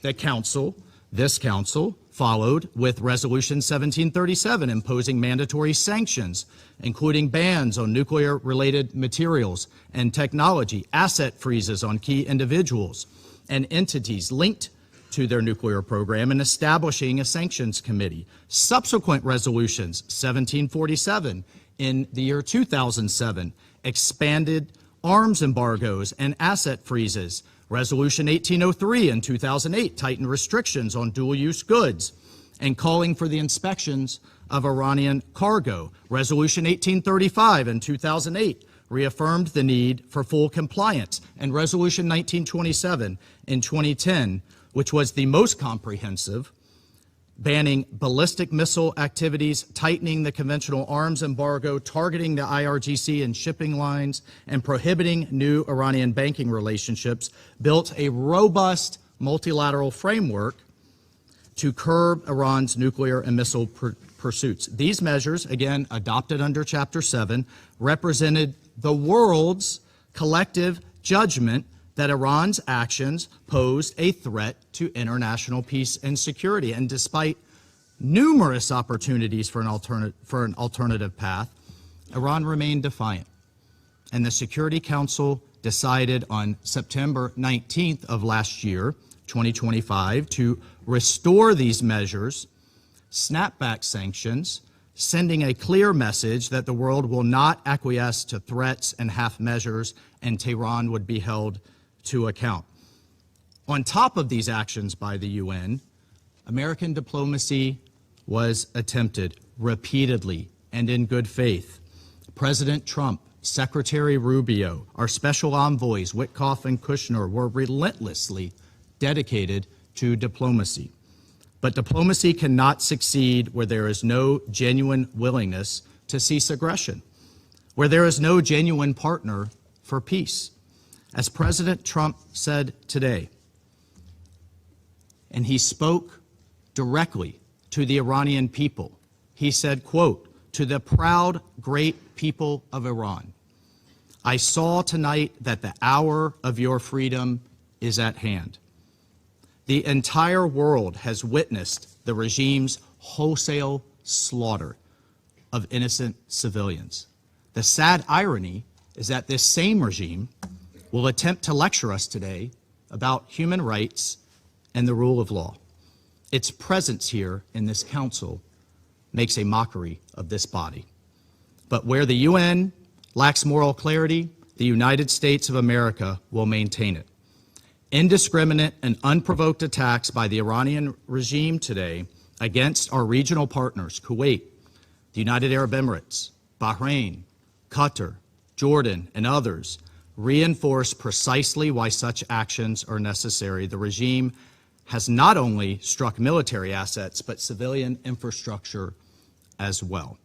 this council, followed with Resolution 1737, imposing mandatory sanctions, including bans on nuclear-related materials and technology, asset freezes on key individuals and entities linked to their nuclear program, and establishing a sanctions committee. Subsequent resolutions, 1747 in the year 2007, expanded arms embargoes and asset freezes. Resolution 1803 in 2008 tightened restrictions on dual-use goods and calling for the inspections of Iranian cargo. Resolution 1835 in 2008 reaffirmed the need for full compliance, and Resolution 1927 in 2010, which was the most comprehensive, banning ballistic missile activities, tightening the conventional arms embargo, targeting the IRGC and shipping lines, and prohibiting new Iranian banking relationships, built a robust multilateral framework to curb Iran's nuclear and missile pursuits. These measures, again adopted under Chapter 7, represented the world's collective judgment that Iran's actions posed a threat to international peace and security. And despite numerous opportunities for an alternative path, Iran remained defiant. And the Security Council decided on September 19th of last year, 2025, to restore these measures, snap back sanctions, sending a clear message that the world will not acquiesce to threats and half measures, and Tehran would be held to account. On top of these actions by the UN, American diplomacy was attempted repeatedly and in good faith. President Trump, Secretary Rubio, our special envoys, Witkoff and Kushner, were relentlessly dedicated to diplomacy. But diplomacy cannot succeed where there is no genuine willingness to cease aggression, where there is no genuine partner for peace. As President Trump said today, and he spoke directly to the Iranian people, he said, quote, "To the proud, great people of Iran, I saw tonight that the hour of your freedom is at hand. The entire world has witnessed the regime's wholesale slaughter of innocent civilians. The sad irony is that this same regime will attempt to lecture us today about human rights and the rule of law. Its presence here in this council makes a mockery of this body. But where the UN lacks moral clarity, the United States of America will maintain it. Indiscriminate and unprovoked attacks by the Iranian regime today against our regional partners, Kuwait, the United Arab Emirates, Bahrain, Qatar, Jordan, and others, reinforce precisely why such actions are necessary. The regime has not only struck military assets, but civilian infrastructure as well.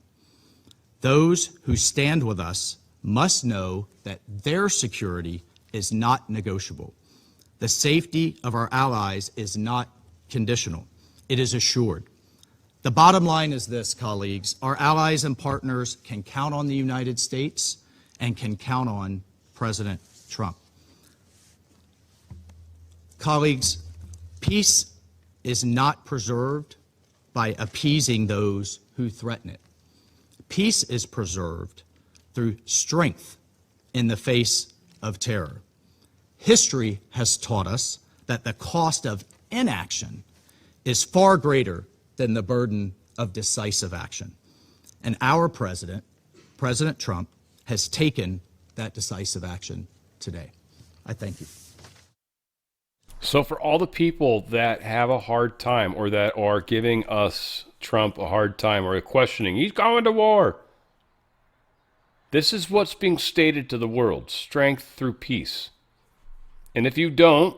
Those who stand with us must know that their security is not negotiable. The safety of our allies is not conditional. It is assured. The bottom line is this, colleagues. Our allies and partners can count on the United States and can count on President Trump. Colleagues, peace is not preserved by appeasing those who threaten it. Peace is preserved through strength in the face of terror. History has taught us that the cost of inaction is far greater than the burden of decisive action. And our president, President Trump, has taken that decisive action today. I thank you. So for all the people that have a hard time or that are giving us Trump a hard time or questioning, he's going to war. This is what's being stated to the world, strength through peace. And if you don't,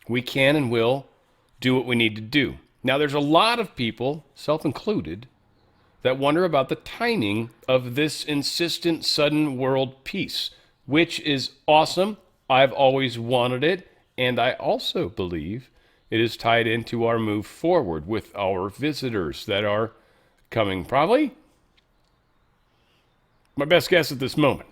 we can and will do what we need to do. Now, there's a lot of people, self-included, that wonder about the timing of this insistent sudden world peace, which is awesome. I've always wanted it, and I also believe it is tied into our move forward with our visitors that are coming. Probably my best guess at this moment.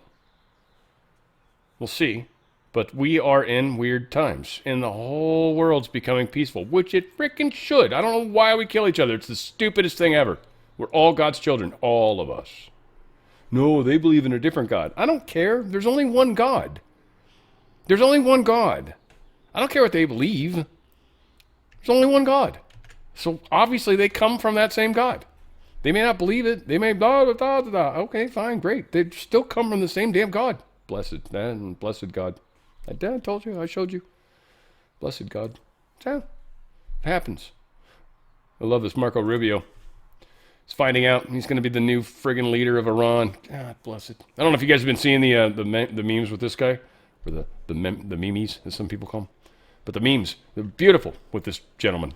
We'll see. But we are in weird times, and the whole world's becoming peaceful, which it frickin' should. I don't know why we kill each other. It's the stupidest thing ever. We're all God's children, all of us. No, they believe in a different God. I don't care. There's only one God. There's only one God. I don't care what they believe. There's only one God. So obviously they come from that same God. They may not believe it. They may Okay, fine, great. They still come from the same damn God. Blessed man, blessed God. I told you, I showed you. Blessed God. Yeah, it happens. I love this. Marco Rubio He's finding out he's going to be the new friggin' leader of Iran. God bless it. I don't know if you guys have been seeing the memes with this guy, or the memes, as some people call them. But the memes, they're beautiful with this gentleman.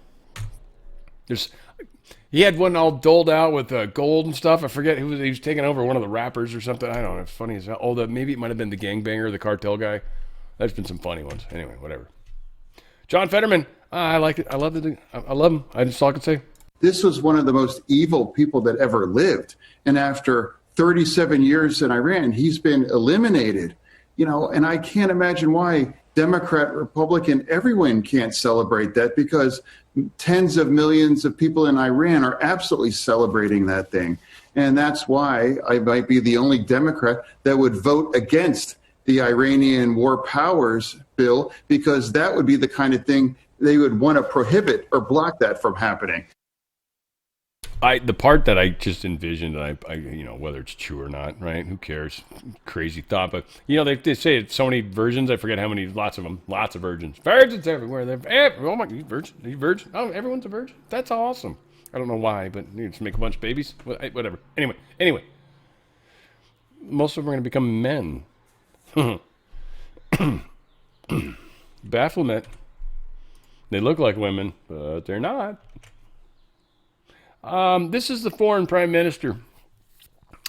He had one all doled out with gold and stuff. I forget who he was taking over one of the rappers or something. I don't know. It's funny as hell. Oh, maybe it might have been the gangbanger, the cartel guy. There's been some funny ones. Anyway, whatever. John Fetterman, I like it. I love it. I love him. That's all I can say. This was one of the most evil people that ever lived. And after 37 years in Iran, he's been eliminated. And I can't imagine why Democrat, Republican, everyone can't celebrate that, because tens of millions of people in Iran are absolutely celebrating that thing. And that's why I might be the only Democrat that would vote against the Iranian War Powers bill, because that would be the kind of thing they would want to prohibit or block that from happening. The part that I just envisioned, I whether it's true or not, right? Who cares? Crazy thought, but they say it's so many versions. I forget how many. Lots of them. Lots of virgins. Virgins everywhere. Oh my, you virgin? Are you virgin? Oh, everyone's a virgin. That's awesome. I don't know why, but you just make a bunch of babies. Whatever. Anyway, most of them are going to become men. Baphomet. They look like women, but they're not. This is the foreign prime minister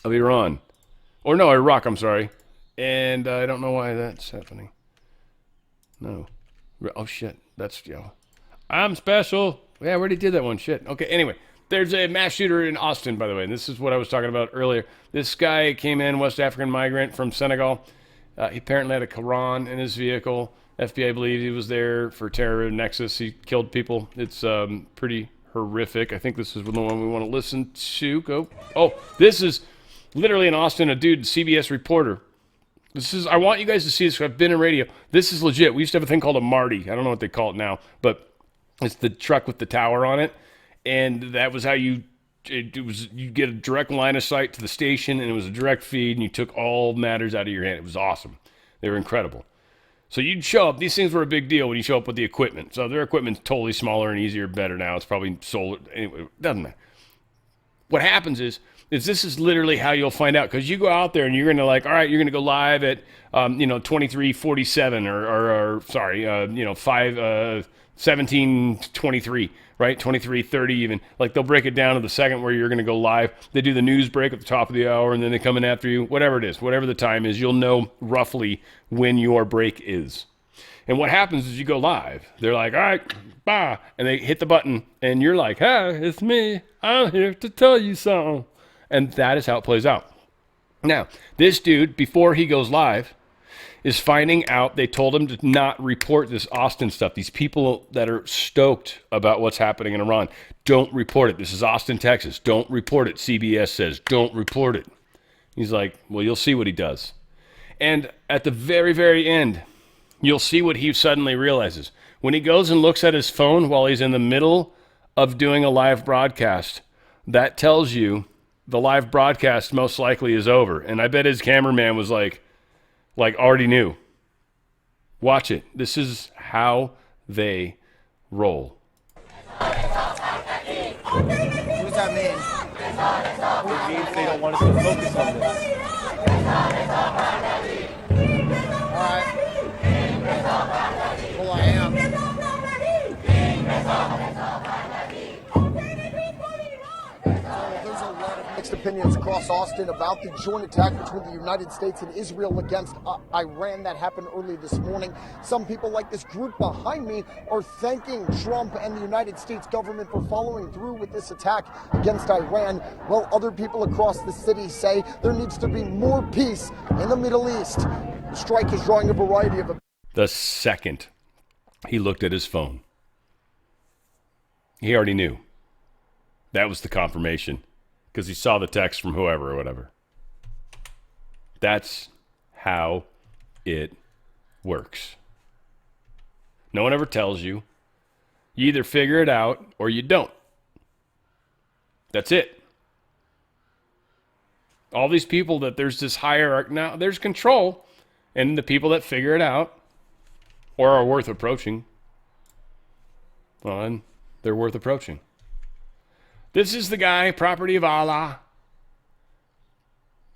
of Iran. Or no, Iraq, I'm sorry. And I don't know why that's happening. No. Oh, shit. That's, I'm special. Yeah, I already did that one. Shit. Okay, anyway. There's a mass shooter in Austin, by the way. And this is what I was talking about earlier. This guy came in, West African migrant from Senegal. He apparently had a Quran in his vehicle. FBI believed he was there for terror nexus. He killed people. It's pretty horrific. I think this is the one we want to listen to. Go. Oh, this is literally in Austin, a dude, CBS reporter. I want you guys to see this. I've been in radio. This is legit. We used to have a thing called a Marty. I don't know what they call it now, but it's the truck with the tower on it. And that was how you get a direct line of sight to the station, and it was a direct feed, and you took all matters out of your hand. It was awesome. They were incredible. So you'd show up. These things were a big deal when you show up with the equipment. So their equipment's totally smaller and easier, better now. It's probably solar. Anyway, it doesn't matter. What happens is this is literally how you'll find out, because you go out there and you're going to all right, you're going to go live at 2347 or 1723, right? 2330 even. Like they'll break it down to the second where you're going to go live. They do the news break at the top of the hour, and then they come in after you. Whatever it is, whatever the time is, you'll know roughly when your break is. And what happens is you go live. They're like, all right, bye. And they hit the button, and you're like, hi, it's me. I'm here to tell you something. And that is how it plays out. Now, this dude, before he goes live, is finding out they told him to not report this Austin stuff. These people that are stoked about what's happening in Iran, don't report it. This is Austin, Texas. Don't report it. CBS says, don't report it. He's like, well, you'll see what he does. And at the very, very end, you'll see what he suddenly realizes. When he goes and looks at his phone while he's in the middle of doing a live broadcast, that tells you the live broadcast most likely is over. And I bet his cameraman was like already knew. Watch it. This is how they roll. What does that mean? It means they don't want us to focus on this. All right. Well, I am. There's a lot of mixed opinions across Austin about the joint attack between the United States and Israel against Iran that happened early this morning. Some people, like this group behind me, are thanking Trump and the United States government for following through with this attack against Iran, while other people across the city say there needs to be more peace in the Middle East. The strike is drawing a variety of... The second he looked at his phone, he already knew. That was the confirmation, because he saw the text from whoever or whatever. That's how it works. No one ever tells you. You either figure it out or you don't. That's it. All these people that there's this hierarchy. Now, there's control, and the people that figure it out or are worth approaching, well, then they're worth approaching. This is the guy, property of Allah.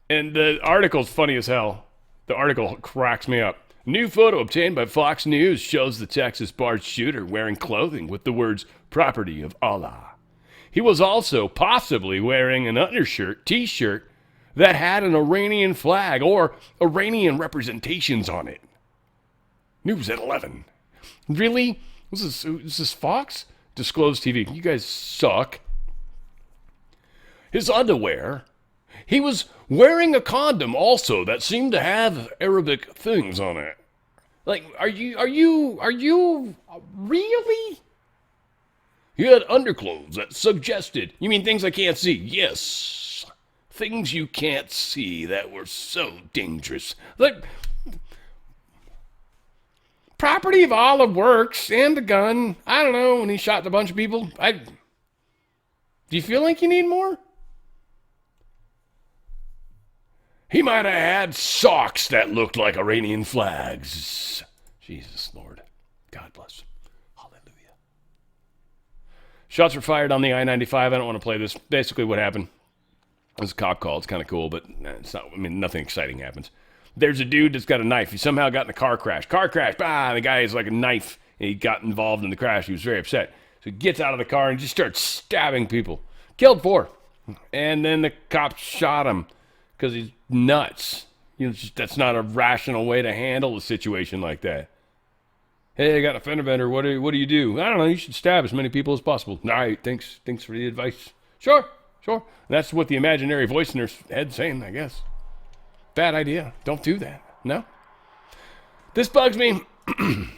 And the article's funny as hell. The article cracks me up. New photo obtained by Fox News shows the Texas barge shooter wearing clothing with the words property of Allah. He was also possibly wearing an undershirt, t-shirt, that had an Iranian flag or Iranian representations on it. News at 11. Really? Is this Fox? Disclosed TV. You guys suck. His underwear. He was wearing a condom also that seemed to have Arabic things on it. Like, are you really? He had underclothes that suggested. You mean things I can't see? Yes. Things you can't see that were so dangerous. Like, property of Olive works and a gun. I don't know, when he shot a bunch of people. Do you feel like you need more? He might have had socks that looked like Iranian flags. Jesus, Lord. God bless. Hallelujah. Shots were fired on the I-95. I don't want to play this. Basically what happened. It's a cop call. It's kind of cool, but it's not. I mean, nothing exciting happens. There's a dude that's got a knife. He somehow got in a car crash. Bah! The guy has like a knife, and he got involved in the crash. He was very upset. So he gets out of the car and just starts stabbing people. Killed 4. And then the cops shot him because he's nuts. That's not a rational way to handle a situation like that. Hey, I got a fender bender. What do you do? I don't know. You should stab as many people as possible. All right, thanks for the advice. Sure. And that's what the imaginary voice in their head's saying, I guess. Bad idea. Don't do that. No. This bugs me. I'm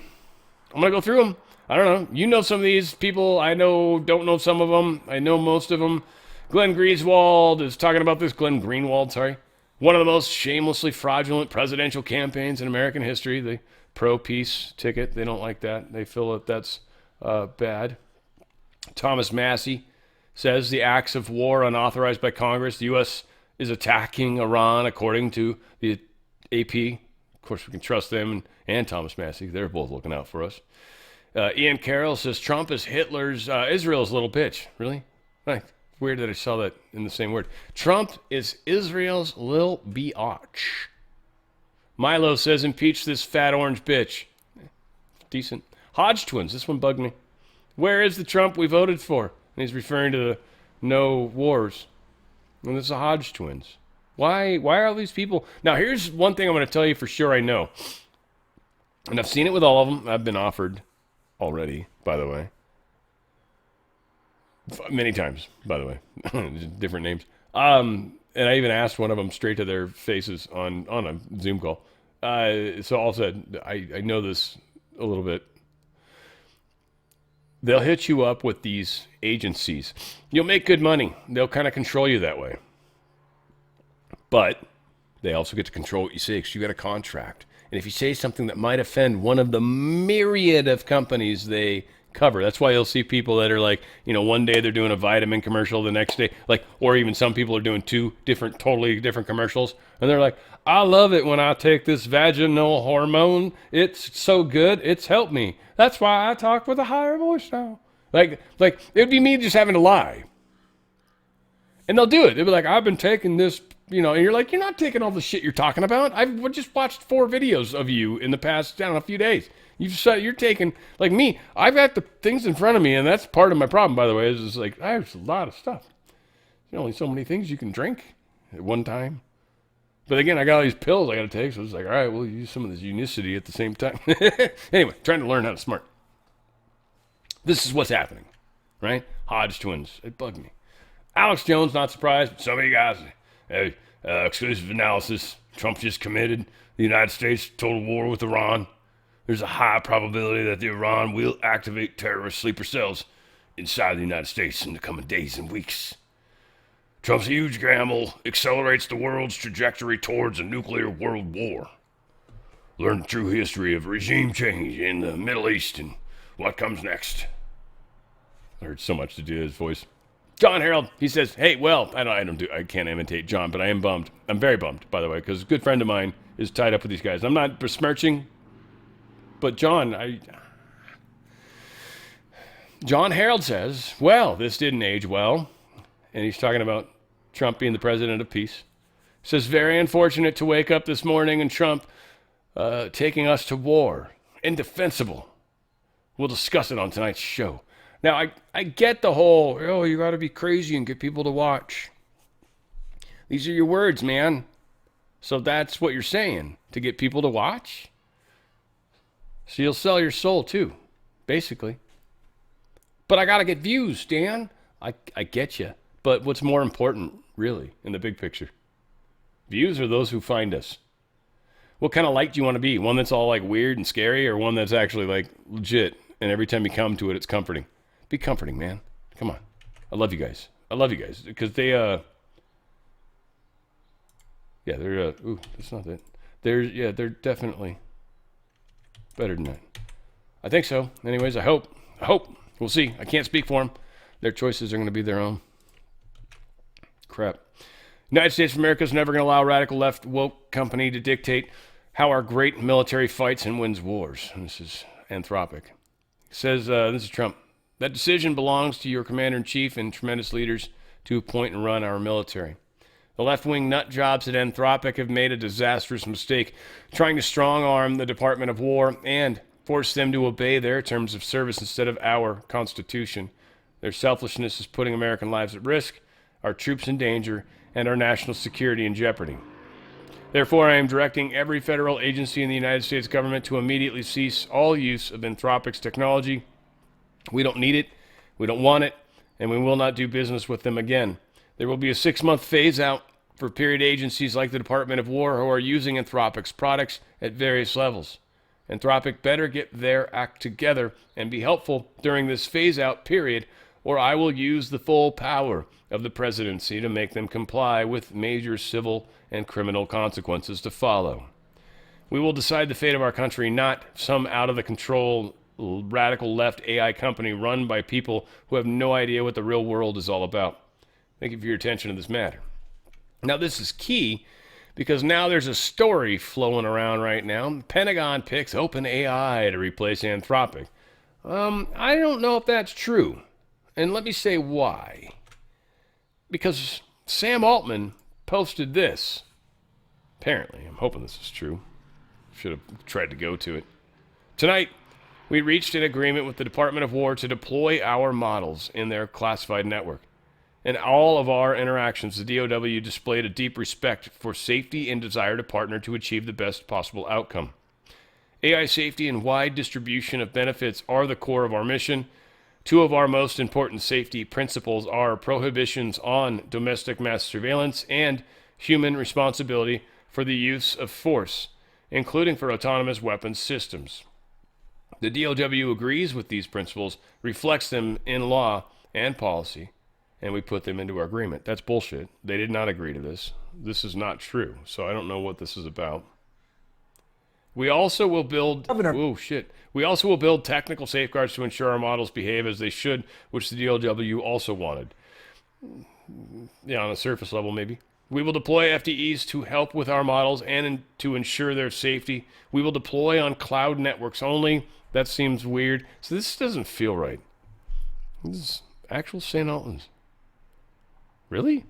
going to go through them. I don't know. You know some of these people. I don't know some of them. I know most of them. Glenn Greenwald is talking about this. Glenn Greenwald, sorry. One of the most shamelessly fraudulent presidential campaigns in American history. The pro-peace ticket. They don't like that. They feel that that's bad. Thomas Massey says the acts of war unauthorized by Congress. The U.S. is attacking Iran, according to the AP. Of course, we can trust them and Thomas Massey. They're both looking out for us. Ian Carroll says Trump is Israel's little bitch. Really? Right. Weird that I saw that in the same word. Trump is Israel's little biatch. Milo says impeach this fat orange bitch. Decent. Hodge twins. This one bugged me. Where is the Trump we voted for? And he's referring to the no wars. And this is the Hodge twins. Why are all these people? Now, here's one thing I'm going to tell you for sure I know. And I've seen it with all of them. I've been offered already, by the way. Many times, by the way. Different names. And I even asked one of them straight to their faces on a Zoom call. So all said, I know this a little bit. They'll hit you up with these agencies. You'll make good money. They'll kind of control you that way. But they also get to control what you say because you got a contract. And if you say something that might offend one of the myriad of companies they cover, that's why you'll see people that are like, one day they're doing a vitamin commercial, the next day, or even some people are doing 2 totally different commercials. And they're like, I love it when I take this vaginal hormone. It's so good. It's helped me. That's why I talk with a higher voice now. Like it would be me just having to lie. And they'll do it. They'll be like, I've been taking this, and you're like, you're not taking all the shit you're talking about. I've just watched 4 videos of you in the past, a few days. You're taking, like me, I've got the things in front of me, and that's part of my problem, by the way, is like, I have a lot of stuff. There's only so many things you can drink at one time. But again, I got all these pills I got to take, so it's like, all right, we'll use some of this unicity at the same time. Anyway, trying to learn how to smart. This is what's happening, right? Hodge twins. It bugged me. Alex Jones, not surprised, but some of you guys, exclusive analysis. Trump just committed the United States total war with Iran. There's a high probability that the Iran will activate terrorist sleeper cells inside the United States in the coming days and weeks. Trump's huge gamble accelerates the world's trajectory towards a nuclear world war. Learn the true history of regime change in the Middle East and what comes next. I heard so much to do his voice. John Harold, he says, hey, well, I can't imitate John, but I am bummed. I'm very bummed, by the way, because a good friend of mine is tied up with these guys. I'm not besmirching, but John Harold says, well, this didn't age well. and he's talking about Trump being the president of peace. He says, very unfortunate to wake up this morning and Trump taking us to war. Indefensible. We'll discuss it on tonight's show. Now, I get the whole, oh, you got to be crazy and get people to watch. These are your words, man. So that's what you're saying, to get people to watch? So you'll sell your soul too, basically. But I got to get views, Dan. I get you. But what's more important, really, in the big picture? Views are those who find us. What kind of light do you want to be? One that's all like weird and scary, or one that's actually like legit, and every time you come to it, it's comforting? Be comforting, man. Come on. I love you guys. I love you guys. Because they, yeah, they're, ooh, that's not it. They're definitely better than that. I think so. Anyways, I hope. We'll see. I can't speak for them. Their choices are going to be their own. Crap. United States of America is never going to allow radical left woke company to dictate how our great military fights and wins wars. And this is Anthropic. It says, this is Trump. That decision belongs to your commander-in-chief and tremendous leaders to appoint and run our military. The left-wing nut jobs at Anthropic have made a disastrous mistake, trying to strong-arm the Department of War and force them to obey their terms of service instead of our Constitution. Their selfishness is putting American lives at risk, our troops in danger, and our national security in jeopardy. Therefore, I am directing every federal agency in the United States government to immediately cease all use of Anthropic's technology. We don't need it, we don't want it, and we will not do business with them again. There will be a 6-month phase-out for period agencies like the Department of War who are using Anthropic's products at various levels. Anthropic better get their act together and be helpful during this phase-out period, or I will use the full power of the presidency to make them comply with major civil and criminal consequences to follow. We will decide the fate of our country, not some out-of-the-control radical left AI company run by people who have no idea what the real world is all about. Thank you for your attention to this matter. Now, this is key because now there's a story flowing around right now. The Pentagon picks OpenAI to replace Anthropic. I don't know if that's true. And let me say why. Because Sam Altman posted this. Apparently, I'm hoping this is true. Should have tried to go to it. Tonight, we reached an agreement with the Department of War to deploy our models in their classified network. In all of our interactions, the DOW displayed a deep respect for safety and desire to partner to achieve the best possible outcome. AI safety and wide distribution of benefits are the core of our mission. Two of our most important safety principles are prohibitions on domestic mass surveillance and human responsibility for the use of force, including for autonomous weapons systems. The DOW agrees with these principles, reflects them in law and policy, and we put them into our agreement. That's bullshit. They did not agree to this. This is not true, so I don't know what this is about. We also will build... Oh, shit. We also will build technical safeguards to ensure our models behave as they should, which the DOW also wanted. Yeah, on a surface level, maybe. We will deploy FTEs to help with our models and to ensure their safety. We will deploy on cloud networks only. That seems weird. So this doesn't feel right. This is actual St. Altman's. Really?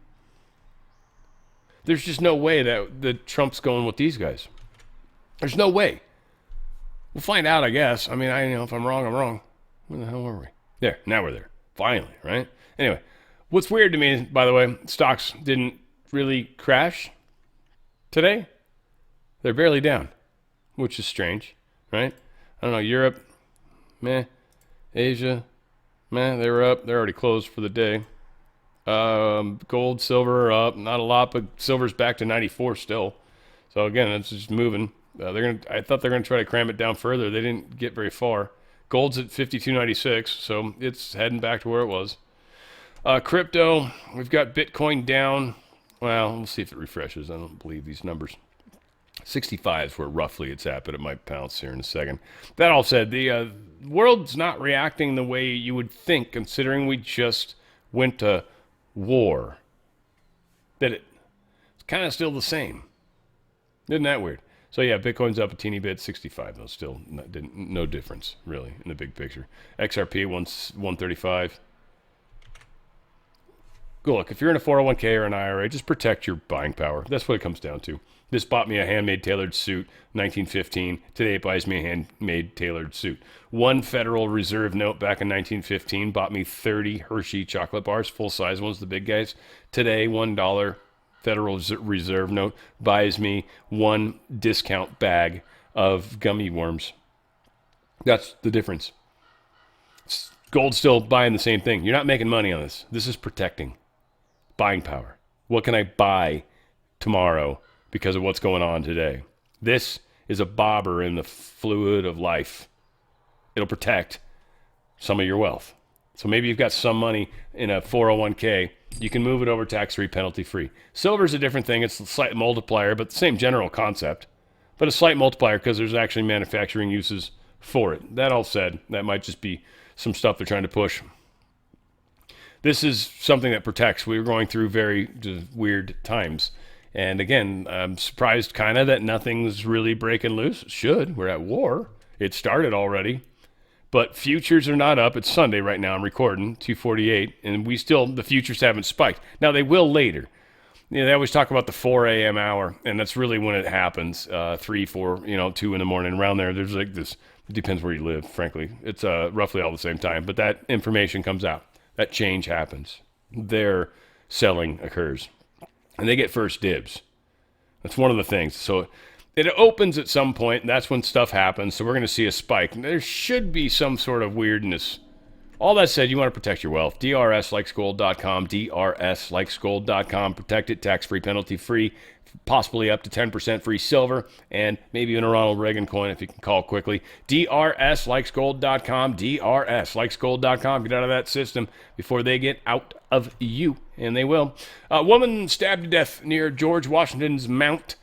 There's just no way that Trump's going with these guys. There's no way. We'll find out, I guess. I mean, if I'm wrong, I'm wrong. Where the hell were we? There, now we're there. Finally, right? Anyway, what's weird to me, by the way, stocks didn't really crash today. They're barely down, which is strange, right? I don't know, Europe, meh. Asia, meh, they were up. They're already closed for the day. Gold, silver are up. Not a lot, but silver's back to 94 still. So again, it's just moving. I thought they're gonna try to cram it down further. They didn't get very far. Gold's at 52.96, so it's heading back to where it was. Crypto, we've got Bitcoin down. Well, we'll see if it refreshes. I don't believe these numbers. 65 is where roughly it's at, but it might bounce here in a second. That all said, the world's not reacting the way you would think, considering we just went to war. That it's kind of still the same. Isn't that weird? So yeah, Bitcoin's up a teeny bit, 65 though, still no difference really in the big picture. XRP 135. Go look, if you're in a 401k or an IRA, just protect your buying power. That's what it comes down to. This bought me a handmade tailored suit, 1915. Today it buys me a handmade tailored suit. One Federal Reserve note back in 1915 bought me 30 Hershey chocolate bars, full-size ones, the big guys. Today, $1 Federal Reserve note buys me one discount bag of gummy worms. That's the difference. Gold's still buying the same thing. You're not making money on this. This is protecting buying power. What can I buy tomorrow because of what's going on today? This is a bobber in the fluid of life. It'll protect some of your wealth. So maybe you've got some money in a 401k. You can move it over tax-free, penalty-free. Silver is a different thing. It's a slight multiplier, but the same general concept. But a slight multiplier because there's actually manufacturing uses for it. That all said, that might just be some stuff they're trying to push. This is something that protects. We were going through very weird times. And again, I'm surprised kind of that nothing's really breaking loose. It should. We're at war. It started already. But futures are not up. It's Sunday right now. I'm recording, 2:48. And the futures haven't spiked. Now, they will later. They always talk about the 4 a.m. hour. And that's really when it happens. 3, 4, 2 in the morning. Around there, there's like this. It depends where you live, frankly. It's roughly all the same time. But that information comes out. That change happens. Their selling occurs. And they get first dibs. That's one of the things. So it opens at some point, and that's when stuff happens. So we're going to see a spike. And there should be some sort of weirdness. All that said, you want to protect your wealth. DRSlikesgold.com, DRSlikesgold.com. Protect it, tax-free, penalty-free, possibly up to 10% free silver, and maybe even a Ronald Reagan coin if you can call quickly. DRSlikesgold.com, DRSlikesgold.com. Get out of that system before they get out of you, and they will. A woman stabbed to death near George Washington's Mount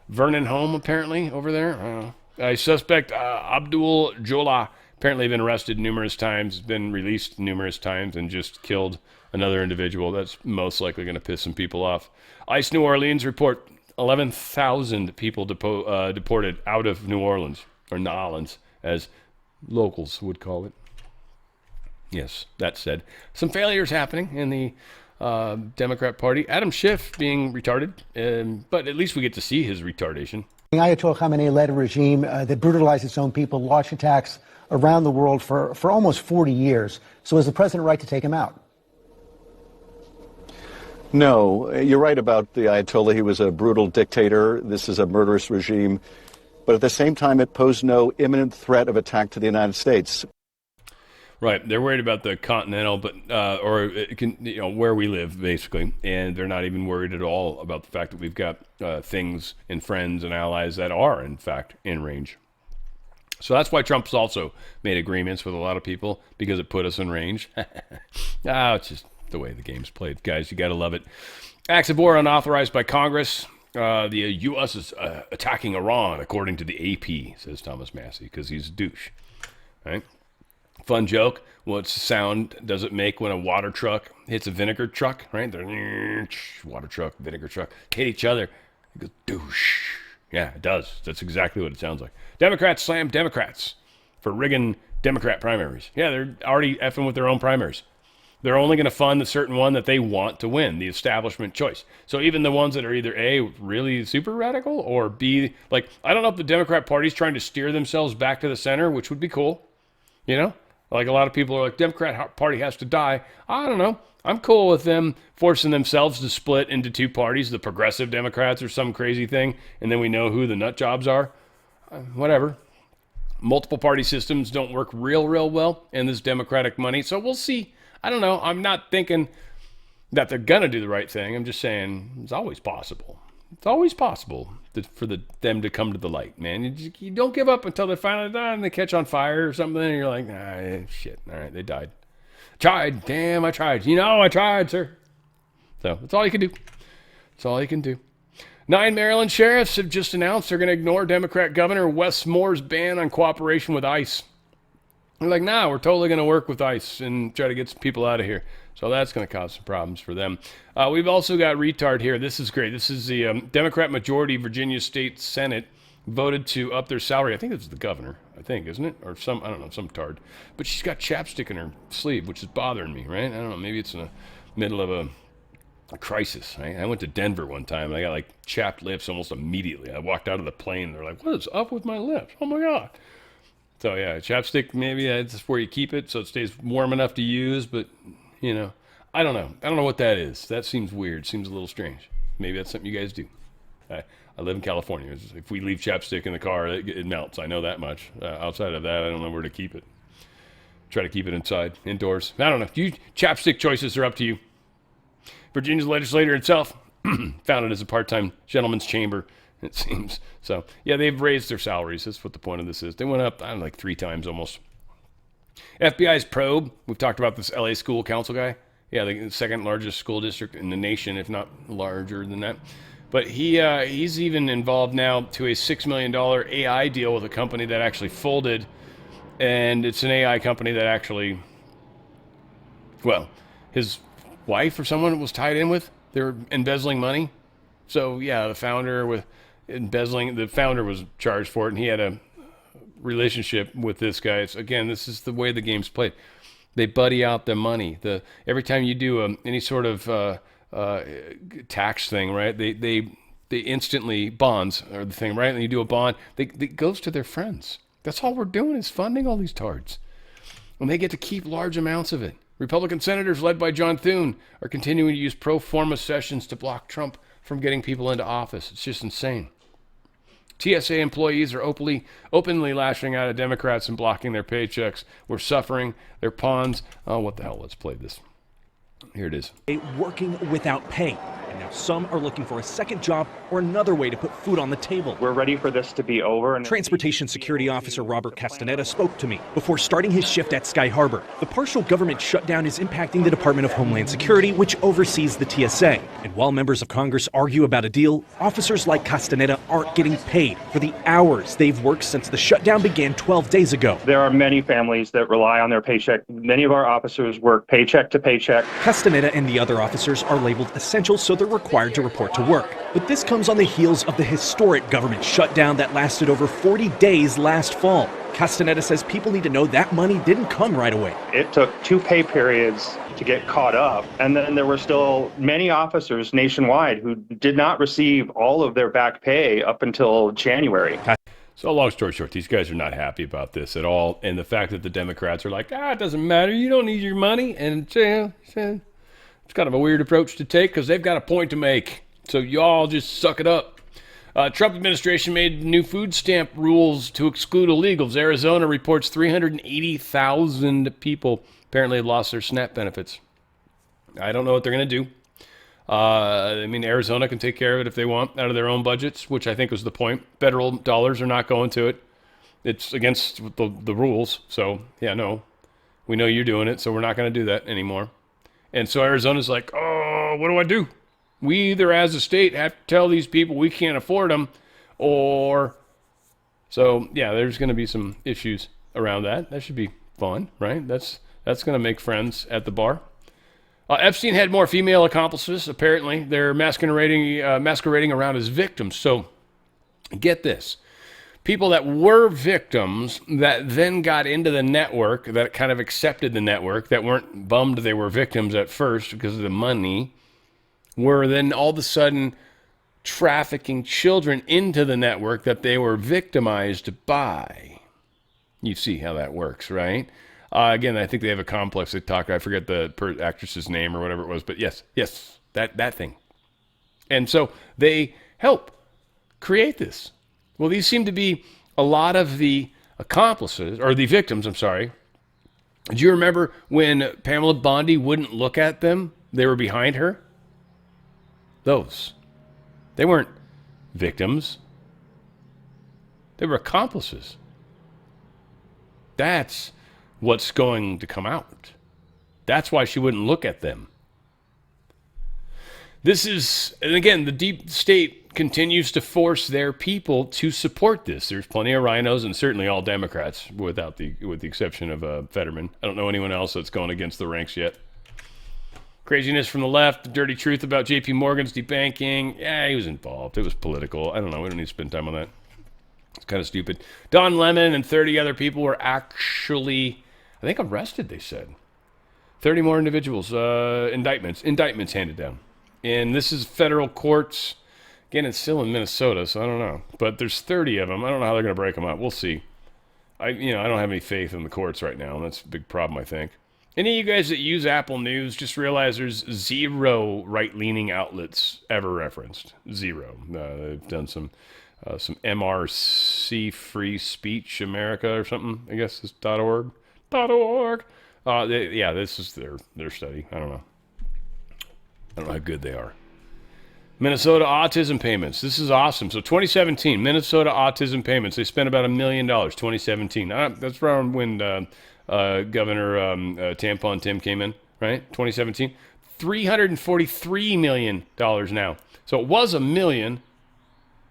Vernon home, apparently, over there. A suspect, Abdul Jola, apparently been arrested numerous times, been released numerous times, and just killed another individual. That's most likely going to piss some people off. ICE New Orleans report 11,000 people deported out of New Orleans, or Nolans, as locals would call it. Yes, that said, some failures happening in the Democrat Party. Adam Schiff being retarded, but at least we get to see his retardation. The Ayatollah Khamenei led a regime that brutalized its own people, launched attacks around the world for almost 40 years. So is the president right to take him out? No, you're right about the Ayatollah. He was a brutal dictator. This is a murderous regime. But at the same time, it posed no imminent threat of attack to the United States. Right. They're worried about the continental, but or it can, where we live, basically. And they're not even worried at all about the fact that we've got things and friends and allies that are, in fact, in range. So that's why Trump's also made agreements with a lot of people, because it put us in range. It's just the way the game's played. Guys, you got to love it. Acts of war unauthorized by Congress. The U.S. is attacking Iran, according to the AP, says Thomas Massey, because he's a douche. Right? Fun joke. What sound does it make when a water truck hits a vinegar truck? Right? Water truck, vinegar truck hit each other. It goes douche. Yeah, it does. That's exactly what it sounds like. Democrats slam Democrats for rigging Democrat primaries. Yeah, they're already effing with their own primaries. They're only going to fund the certain one that they want to win, the establishment choice. So even the ones that are either A, really super radical, or B, like, I don't know if the Democrat Party's trying to steer themselves back to the center, which would be cool. Like a lot of people are like, Democrat Party has to die. I don't know. I'm cool with them forcing themselves to split into two parties, the progressive Democrats or some crazy thing, and then we know who the nut jobs are. Whatever. Multiple party systems don't work real well in this Democratic money, so we'll see. I don't know. I'm not thinking that they're going to do the right thing. I'm just saying it's always possible. It's always possible for them to come to the light, man. You don't give up until they finally die and they catch on fire or something, and you're like, shit. All right, they died. Tried. Damn, I tried. I tried, sir. So that's all you can do. That's all you can do. 9 Maryland sheriffs have just announced they're going to ignore Democrat Governor Wes Moore's ban on cooperation with ICE. They're like, nah, we're totally going to work with ICE and try to get some people out of here. So that's going to cause some problems for them. We've also got retard here. This is great. This is the Democrat majority Virginia State Senate voted to up their salary. I think it's the governor, isn't it? Or some tard. But she's got chapstick in her sleeve, which is bothering me, right? I don't know. Maybe it's in the middle of a a crisis. Right? I went to Denver one time, and I got like chapped lips almost immediately. I walked out of the plane, they're like, what is up with my lips? Oh my God. So yeah, chapstick, maybe that's where you keep it so it stays warm enough to use, but you know, I don't know. I don't know what that is. That seems weird. Seems a little strange. Maybe that's something you guys do. I live in California. If we leave chapstick in the car, it melts. I know that much. Outside of that, I don't know where to keep it. Try to keep it inside, indoors. I don't know. Chapstick choices are up to you. Virginia's legislature itself founded as a part-time gentleman's chamber, it seems. So, yeah, they've raised their salaries. That's what the point of this is. They went up, I don't know, like 3 times almost. FBI's probe. We've talked about this LA school council guy. Yeah, the second largest school district in the nation, if not larger than that. But he's even involved now to a $6 million AI deal with a company that actually folded. And it's an AI company that actually, well, his wife or someone was tied in with. They were embezzling money. So, yeah, the founder was charged for it, and he had a relationship with this guy. So, again, this is the way the game's played. They buddy out the money. Every time you do any sort of tax thing, right? They instantly, bonds are the thing, right? And you do a bond, it goes to their friends. That's all we're doing is funding all these tards. And they get to keep large amounts of it. Republican senators led by John Thune are continuing to use pro forma sessions to block Trump from getting people into office. It's just insane. TSA employees are openly lashing out at Democrats and blocking their paychecks. We're suffering. They're pawns. Oh, what the hell? Let's play this. Here it is. Working without pay. And now some are looking for a second job or another way to put food on the table. We're ready for this to be over. Transportation Security Officer Robert Castaneda spoke to me before starting his shift at Sky Harbor. The partial government shutdown is impacting the Department of Homeland Security, which oversees the TSA. And while members of Congress argue about a deal, officers like Castaneda aren't getting paid for the hours they've worked since the shutdown began 12 days ago. There are many families that rely on their paycheck. Many of our officers work paycheck to paycheck. Castaneda and the other officers are labeled essential, so they're required to report to work. But this comes on the heels of the historic government shutdown that lasted over 40 days last fall. Castaneda says people need to know that money didn't come right away. It took 2 pay periods to get caught up, and then there were still many officers nationwide who did not receive all of their back pay up until January. So long story short, these guys are not happy about this at all, and the fact that the Democrats are like, it doesn't matter, you don't need your money, and it's kind of a weird approach to take because they've got a point to make. So y'all just suck it up. Trump administration made new food stamp rules to exclude illegals. Arizona reports 380,000 people apparently lost their SNAP benefits. I don't know what they're going to do. Arizona can take care of it if they want out of their own budgets, which I think was the point. Federal dollars are not going to it. It's against the rules. So, yeah, no. We know you're doing it, so we're not going to do that anymore. And so Arizona's like, oh, what do I do? We either as a state have to tell these people we can't afford them, or... So, yeah, there's going to be some issues around that. That should be fun, right? That's going to make friends at the bar. Epstein had more female accomplices, apparently. They're masquerading around as victims. So, get this. People that were victims that then got into the network, that kind of accepted the network, that weren't bummed they were victims at first because of the money, were then all of a sudden trafficking children into the network that they were victimized by. You see how that works, right? Again, I think they have a complex. They talk, I forget the actress's name or whatever it was, but yes, that thing. And so they help create this. Well, these seem to be a lot of the accomplices, or the victims, I'm sorry. Do you remember when Pamela Bondi wouldn't look at them? They were behind her? They weren't victims. They were accomplices. That's what's going to come out. That's why she wouldn't look at them. This is, and again, the deep state continues to force their people to support this. There's plenty of rhinos, and certainly all Democrats, with the exception of Fetterman. I don't know anyone else that's gone against the ranks yet. Craziness from the left, the dirty truth about J.P. Morgan's debanking. Yeah, he was involved. It was political. I don't know. We don't need to spend time on that. It's kind of stupid. Don Lemon and 30 other people were actually, I think, arrested, they said. 30 more individuals, indictments handed down. And this is federal courts. Again, it's still in Minnesota, so I don't know. But there's 30 of them. I don't know how they're going to break them up. We'll see. I don't have any faith in the courts right now, and that's a big problem, I think. Any of you guys that use Apple News, just realize there's 0 right-leaning outlets ever referenced. 0. They've done some MRC, Free Speech America or something, I guess is .org. .org. This is their study. I don't know how good they are. Minnesota autism payments. This is awesome. So 2017, Minnesota autism payments. They spent about $1 million. 2017. That's around when Governor Tampon Tim came in, right? 2017. $343 million now. So it was $1 million.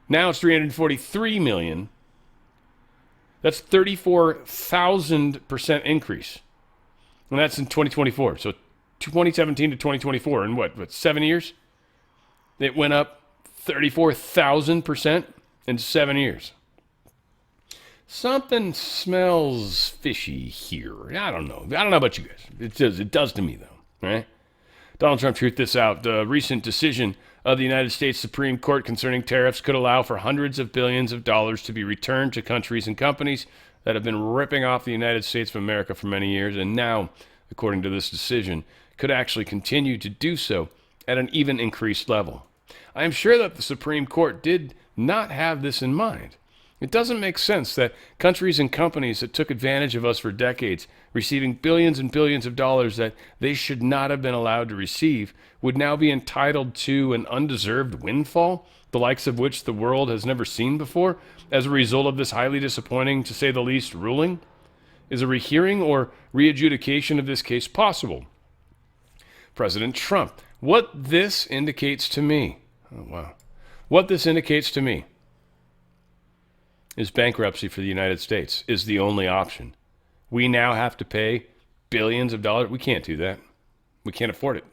Now it's $343 million. That's 34,000% increase. And that's in 2024. So 2017 to 2024 in what 7 years? It went up 34,000% in 7 years. Something smells fishy here. I don't know about you guys. It does to me, though, right? Donald Trump tweeted this out. The recent decision of the United States Supreme Court concerning tariffs could allow for hundreds of billions of dollars to be returned to countries and companies that have been ripping off the United States of America for many years, and now, according to this decision, could actually continue to do so at an even increased level. I am sure that the Supreme Court did not have this in mind. It doesn't make sense that countries and companies that took advantage of us for decades, receiving billions and billions of dollars that they should not have been allowed to receive, would now be entitled to an undeserved windfall, the likes of which the world has never seen before, as a result of this highly disappointing, to say the least, ruling? Is a rehearing or readjudication of this case possible? President Trump. What this indicates to me, what this indicates to me is bankruptcy for the United States is the only option. We now have to pay billions of dollars. We can't do that. We can't afford it.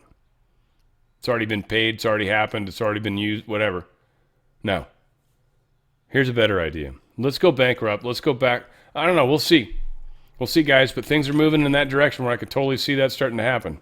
It's already been paid. It's already happened. It's already been used, whatever. No. Here's a better idea. Let's go bankrupt. Let's go back. I don't know. We'll see. We'll see, guys, but things are moving in that direction where I could totally see that starting to happen.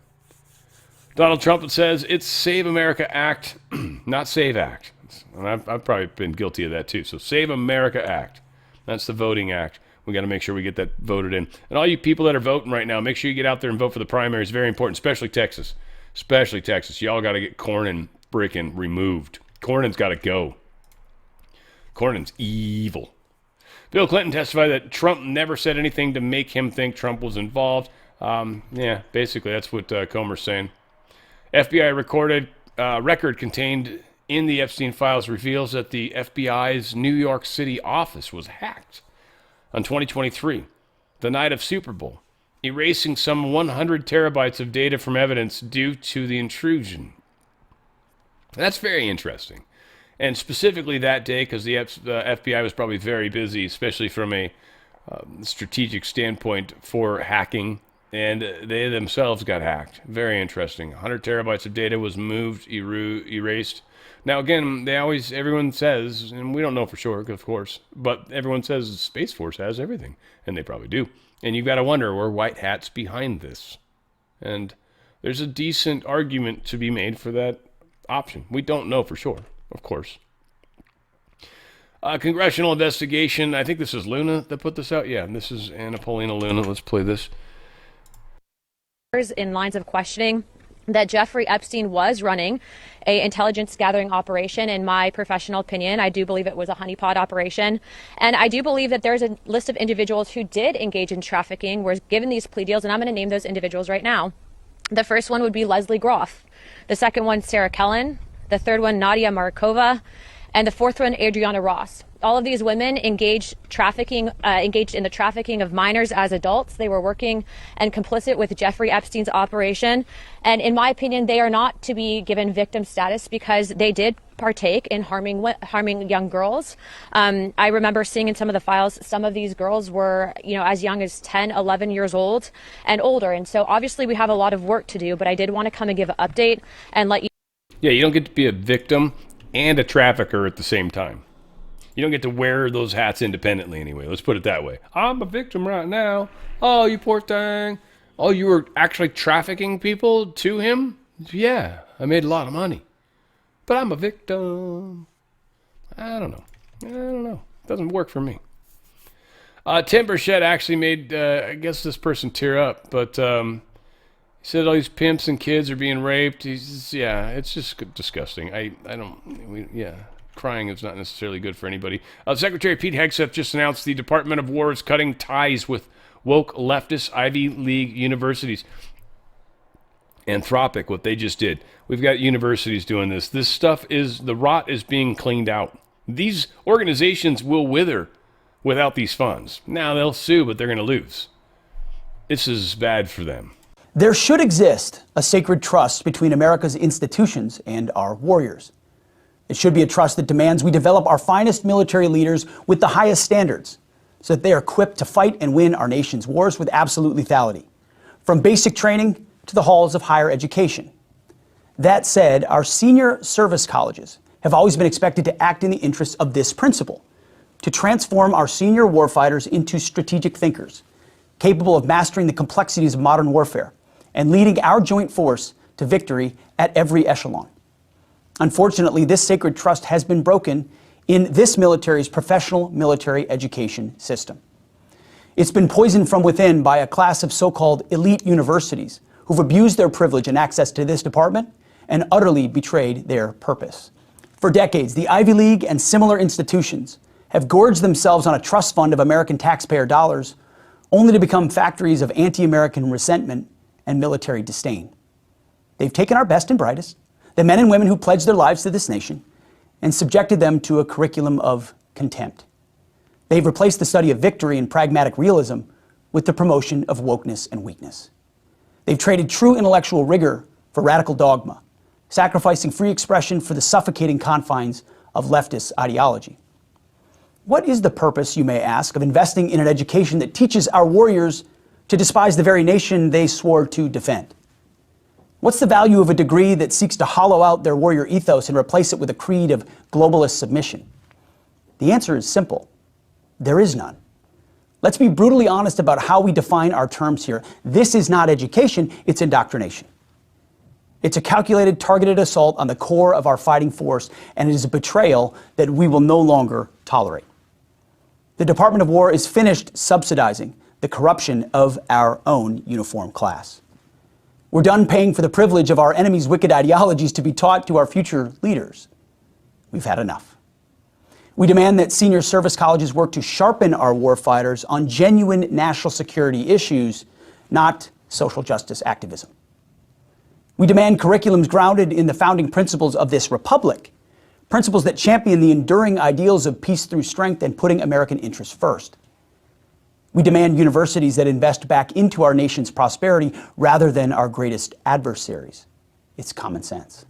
Donald Trump says it's Save America Act, not Save Act. And I've probably been guilty of that too. So Save America Act. That's the voting act. We got to make sure we get that voted in. And all you people that are voting right now, make sure you get out there and vote for the primaries. Very important, especially Texas. Especially Texas. Y'all got to get Cornyn freaking removed. Cornyn's got to go. Cornyn's evil. Bill Clinton testified that Trump never said anything to make him think Trump was involved. Basically that's what Comer's saying. FBI record contained in the Epstein files reveals that the FBI's New York City office was hacked on 2023, the night of Super Bowl, erasing some 100 terabytes of data from evidence due to the intrusion. That's very interesting. And specifically that day, because the FBI was probably very busy, especially from a strategic standpoint for hacking, and they themselves got hacked. Very interesting. 100 terabytes of data was moved, erased. Now, again, everyone says, and we don't know for sure, of course, but everyone says the Space Force has everything, and they probably do. And you've got to wonder, were white hats behind this? And there's a decent argument to be made for that option. We don't know for sure, of course. Congressional investigation. I think this is Luna that put this out. Yeah, this is Anna Paulina Luna. Let's play this. In lines of questioning that Jeffrey Epstein was running a intelligence gathering operation. In my professional opinion, I do believe it was a honeypot operation. And I do believe that there's a list of individuals who did engage in trafficking, were given these plea deals, and I'm going to name those individuals right now. The first one would be Leslie Groff. The second one, Sarah Kellen. The third one, Nadia Markova. And the fourth one, Adriana Ross. All of these women engaged in the trafficking of minors as adults. They were working and complicit with Jeffrey Epstein's operation. And in my opinion, they are not to be given victim status because they did partake in harming young girls. I remember seeing in some of the files, some of these girls were, as young as 10, 11 years old and older. And so obviously we have a lot of work to do, but I did want to come and give an update and let you. Yeah, you don't get to be a victim and a trafficker at the same time. You don't get to wear those hats independently anyway. Let's put it that way. I'm a victim right now. Oh, you poor thing. Oh, you were actually trafficking people to him? Yeah, I made a lot of money. but I'm a victim. I don't know. Doesn't work for me. Tim Burchett actually made, I guess this person tear up, but he said all these pimps and kids are being raped. It's just disgusting. Crying is not necessarily good for anybody. Secretary Pete Hegseth just announced the Department of War is cutting ties with woke leftist Ivy League universities. Anthropic, what they just did. We've got universities doing this. This stuff the rot is being cleaned out. These organizations will wither without these funds. Now they'll sue, but they're going to lose. This is bad for them. There should exist a sacred trust between America's institutions and our warriors. It should be a trust that demands we develop our finest military leaders with the highest standards so that they are equipped to fight and win our nation's wars with absolute lethality, from basic training to the halls of higher education. That said, our senior service colleges have always been expected to act in the interests of this principle, to transform our senior warfighters into strategic thinkers, capable of mastering the complexities of modern warfare and leading our joint force to victory at every echelon. Unfortunately, this sacred trust has been broken in this military's professional military education system. It's been poisoned from within by a class of so-called elite universities who've abused their privilege and access to this department and utterly betrayed their purpose. For decades, the Ivy League and similar institutions have gorged themselves on a trust fund of American taxpayer dollars, only to become factories of anti-American resentment and military disdain. They've taken our best and brightest, the men and women who pledged their lives to this nation, and subjected them to a curriculum of contempt. They've replaced the study of victory and pragmatic realism with the promotion of wokeness and weakness. They've traded true intellectual rigor for radical dogma, sacrificing free expression for the suffocating confines of leftist ideology. What is the purpose, you may ask, of investing in an education that teaches our warriors to despise the very nation they swore to defend? What's the value of a degree that seeks to hollow out their warrior ethos and replace it with a creed of globalist submission? The answer is simple. There is none. Let's be brutally honest about how we define our terms here. This is not education, it's indoctrination. It's a calculated, targeted assault on the core of our fighting force, and it is a betrayal that we will no longer tolerate. The Department of War is finished subsidizing the corruption of our own uniformed class. We're done paying for the privilege of our enemy's wicked ideologies to be taught to our future leaders. We've had enough. We demand that senior service colleges work to sharpen our warfighters on genuine national security issues, not social justice activism. We demand curriculums grounded in the founding principles of this republic, principles that champion the enduring ideals of peace through strength and putting American interests first. We demand universities that invest back into our nation's prosperity rather than our greatest adversaries. It's common sense.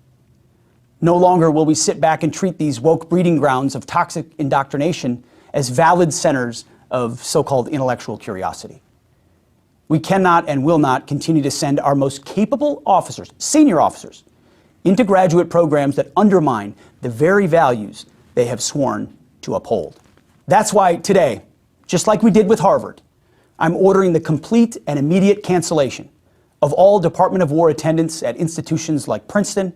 No longer will we sit back and treat these woke breeding grounds of toxic indoctrination as valid centers of so-called intellectual curiosity. We cannot and will not continue to send our most capable officers, senior officers, into graduate programs that undermine the very values they have sworn to uphold. That's why today, just like we did with Harvard, I'm ordering the complete and immediate cancellation of all Department of War attendance at institutions like Princeton,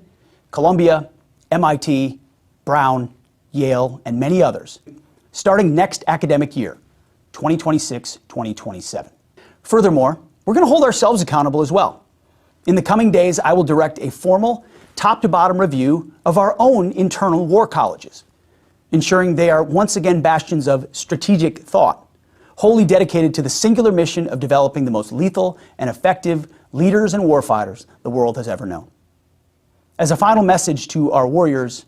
Columbia, MIT, Brown, Yale, and many others, starting next academic year, 2026-2027. Furthermore, we're going to hold ourselves accountable as well. In the coming days, I will direct a formal, top-to-bottom review of our own internal war colleges, ensuring they are once again bastions of strategic thought, wholly dedicated to the singular mission of developing the most lethal and effective leaders and warfighters the world has ever known. As a final message to our warriors,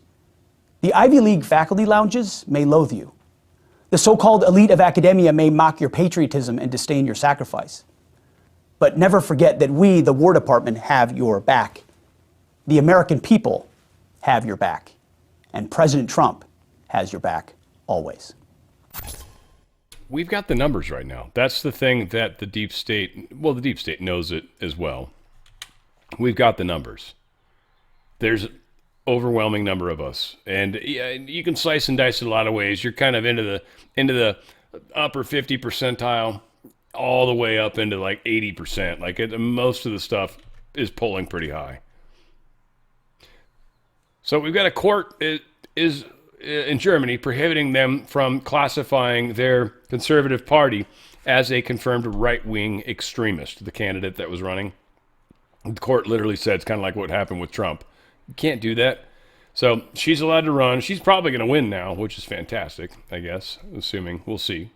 the Ivy League faculty lounges may loathe you. The so-called elite of academia may mock your patriotism and disdain your sacrifice. But never forget that we, the War Department, have your back. The American people have your back. And President Trump has your back always. We've got the numbers right now. That's the thing that the deep state knows it as well. We've got the numbers. There's an overwhelming number of us. And you can slice and dice it a lot of ways. You're kind of into the upper 50 percentile all the way up into like 80%. Like most of the stuff is polling pretty high. So we've got a court is in Germany prohibiting them from classifying their conservative party as a confirmed right-wing extremist, the candidate that was running. The court literally said it's kind of like what happened with Trump. You can't do that. So she's allowed to run. She's probably going to win now, which is fantastic, I guess, assuming. We'll see.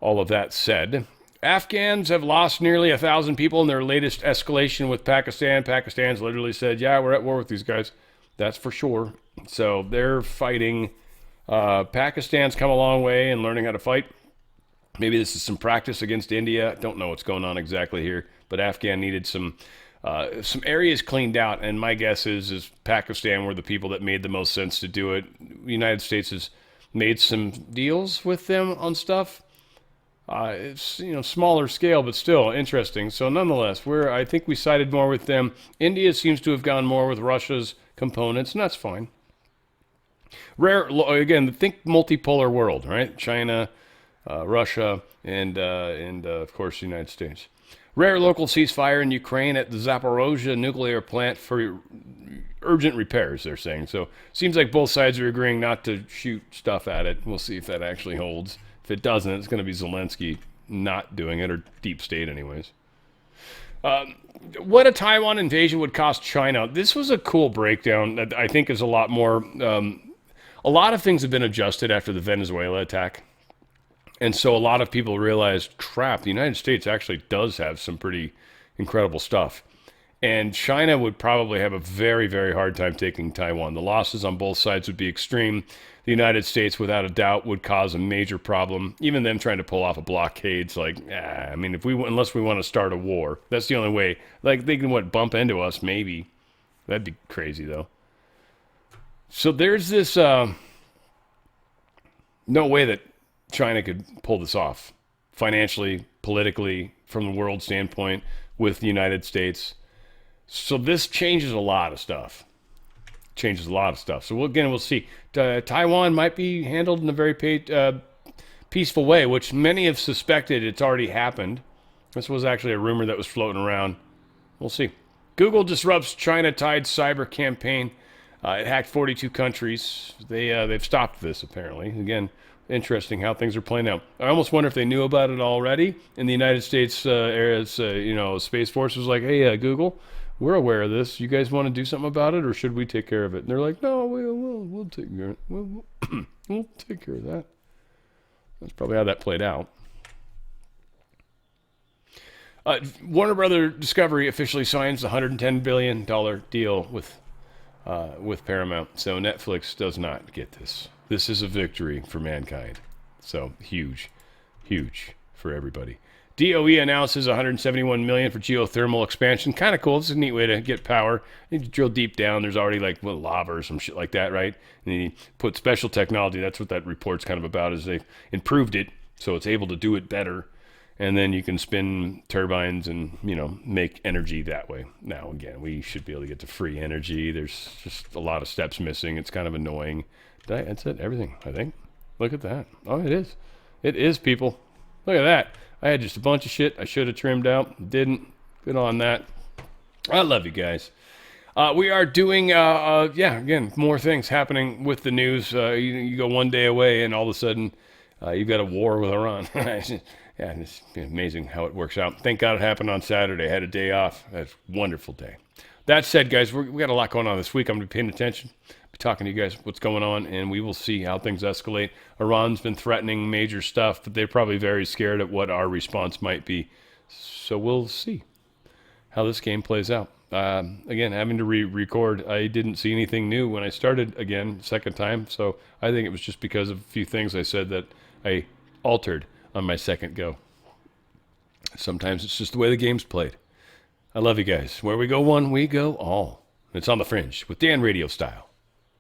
All of that said, Afghans have lost nearly 1,000 people in their latest escalation with Pakistan. Pakistan's literally said, yeah, we're at war with these guys. That's for sure. So they're fighting. Pakistan's come a long way in learning how to fight. Maybe this is some practice against India. Don't know what's going on exactly here, but Afghan needed some areas cleaned out, and my guess is Pakistan were the people that made the most sense to do it. The United States has made some deals with them on stuff. It's smaller scale, but still interesting. So nonetheless, I think we sided more with them. India seems to have gone more with Russia's components, and that's fine. Again, think multipolar world, right? China, Russia, and of course the United States. Rare local ceasefire in Ukraine at the Zaporozhye nuclear plant for urgent repairs, they're saying. So seems like both sides are agreeing not to shoot stuff at it. We'll see if that actually holds. If it doesn't, it's going to be Zelensky not doing it, or deep state anyways. What a Taiwan invasion would cost China. This was a cool breakdown that I think is a lot more... a lot of things have been adjusted after the Venezuela attack. And so a lot of people realized, crap, the United States actually does have some pretty incredible stuff. And China would probably have a very, very hard time taking Taiwan. The losses on both sides would be extreme. The United States, without a doubt, would cause a major problem. Even them trying to pull off a blockade's like, I mean, unless we want to start a war, that's the only way. Like, they can, bump into us, maybe. That'd be crazy, though. So there's this, no way that China could pull this off financially, politically, from the world standpoint with the United States. So this changes a lot of stuff. So we'll see. Taiwan might be handled in a very peaceful way, which many have suspected it's already happened. This was actually a rumor that was floating around. We'll see. Google disrupts China-tied cyber campaign. It hacked 42 countries. They've stopped this, apparently. Again, interesting how things are playing out. I almost wonder if they knew about it already. In the United States, Space Force was like, hey, Google, we're aware of this. You guys want to do something about it, or should we take care of it? And they're like, no, we'll take care of it. We'll take care of that. That's probably how that played out. Warner Brother Discovery officially signs the $110 billion deal with Paramount. So Netflix does not get this. This is a victory for mankind. So huge for everybody. DOE announces $171 million for geothermal expansion. Kind of cool. This is a neat way to get power. You drill deep down. There's already lava or some shit like that, right? And you put special technology. That's what that report's kind of about, is they've improved it so it's able to do it better. And then you can spin turbines and, make energy that way. Now, again, we should be able to get to free energy. There's just a lot of steps missing. It's kind of annoying. That's it. Everything, I think. Look at that. Oh, it is. It is, people. Look at that. I had just a bunch of shit I should have trimmed out. Didn't. Good on that. I love you guys. We are doing, again, more things happening with the news. You go one day away and all of a sudden you've got a war with Iran. Yeah, it's amazing how it works out. Thank God it happened on Saturday. I had a day off. That's a wonderful day. That said, guys, we got a lot going on this week. I'm going to be paying attention, be talking to you guys what's going on, and we will see how things escalate. Iran's been threatening major stuff, but they're probably very scared at what our response might be. So we'll see how this game plays out. Again, having to re-record, I didn't see anything new when I started again, second time, so I think it was just because of a few things I said that I altered on my second go. Sometimes it's just the way the game's played. I love you guys. Where we go one, we go all. It's on the Fringe with Dan RadioStyle.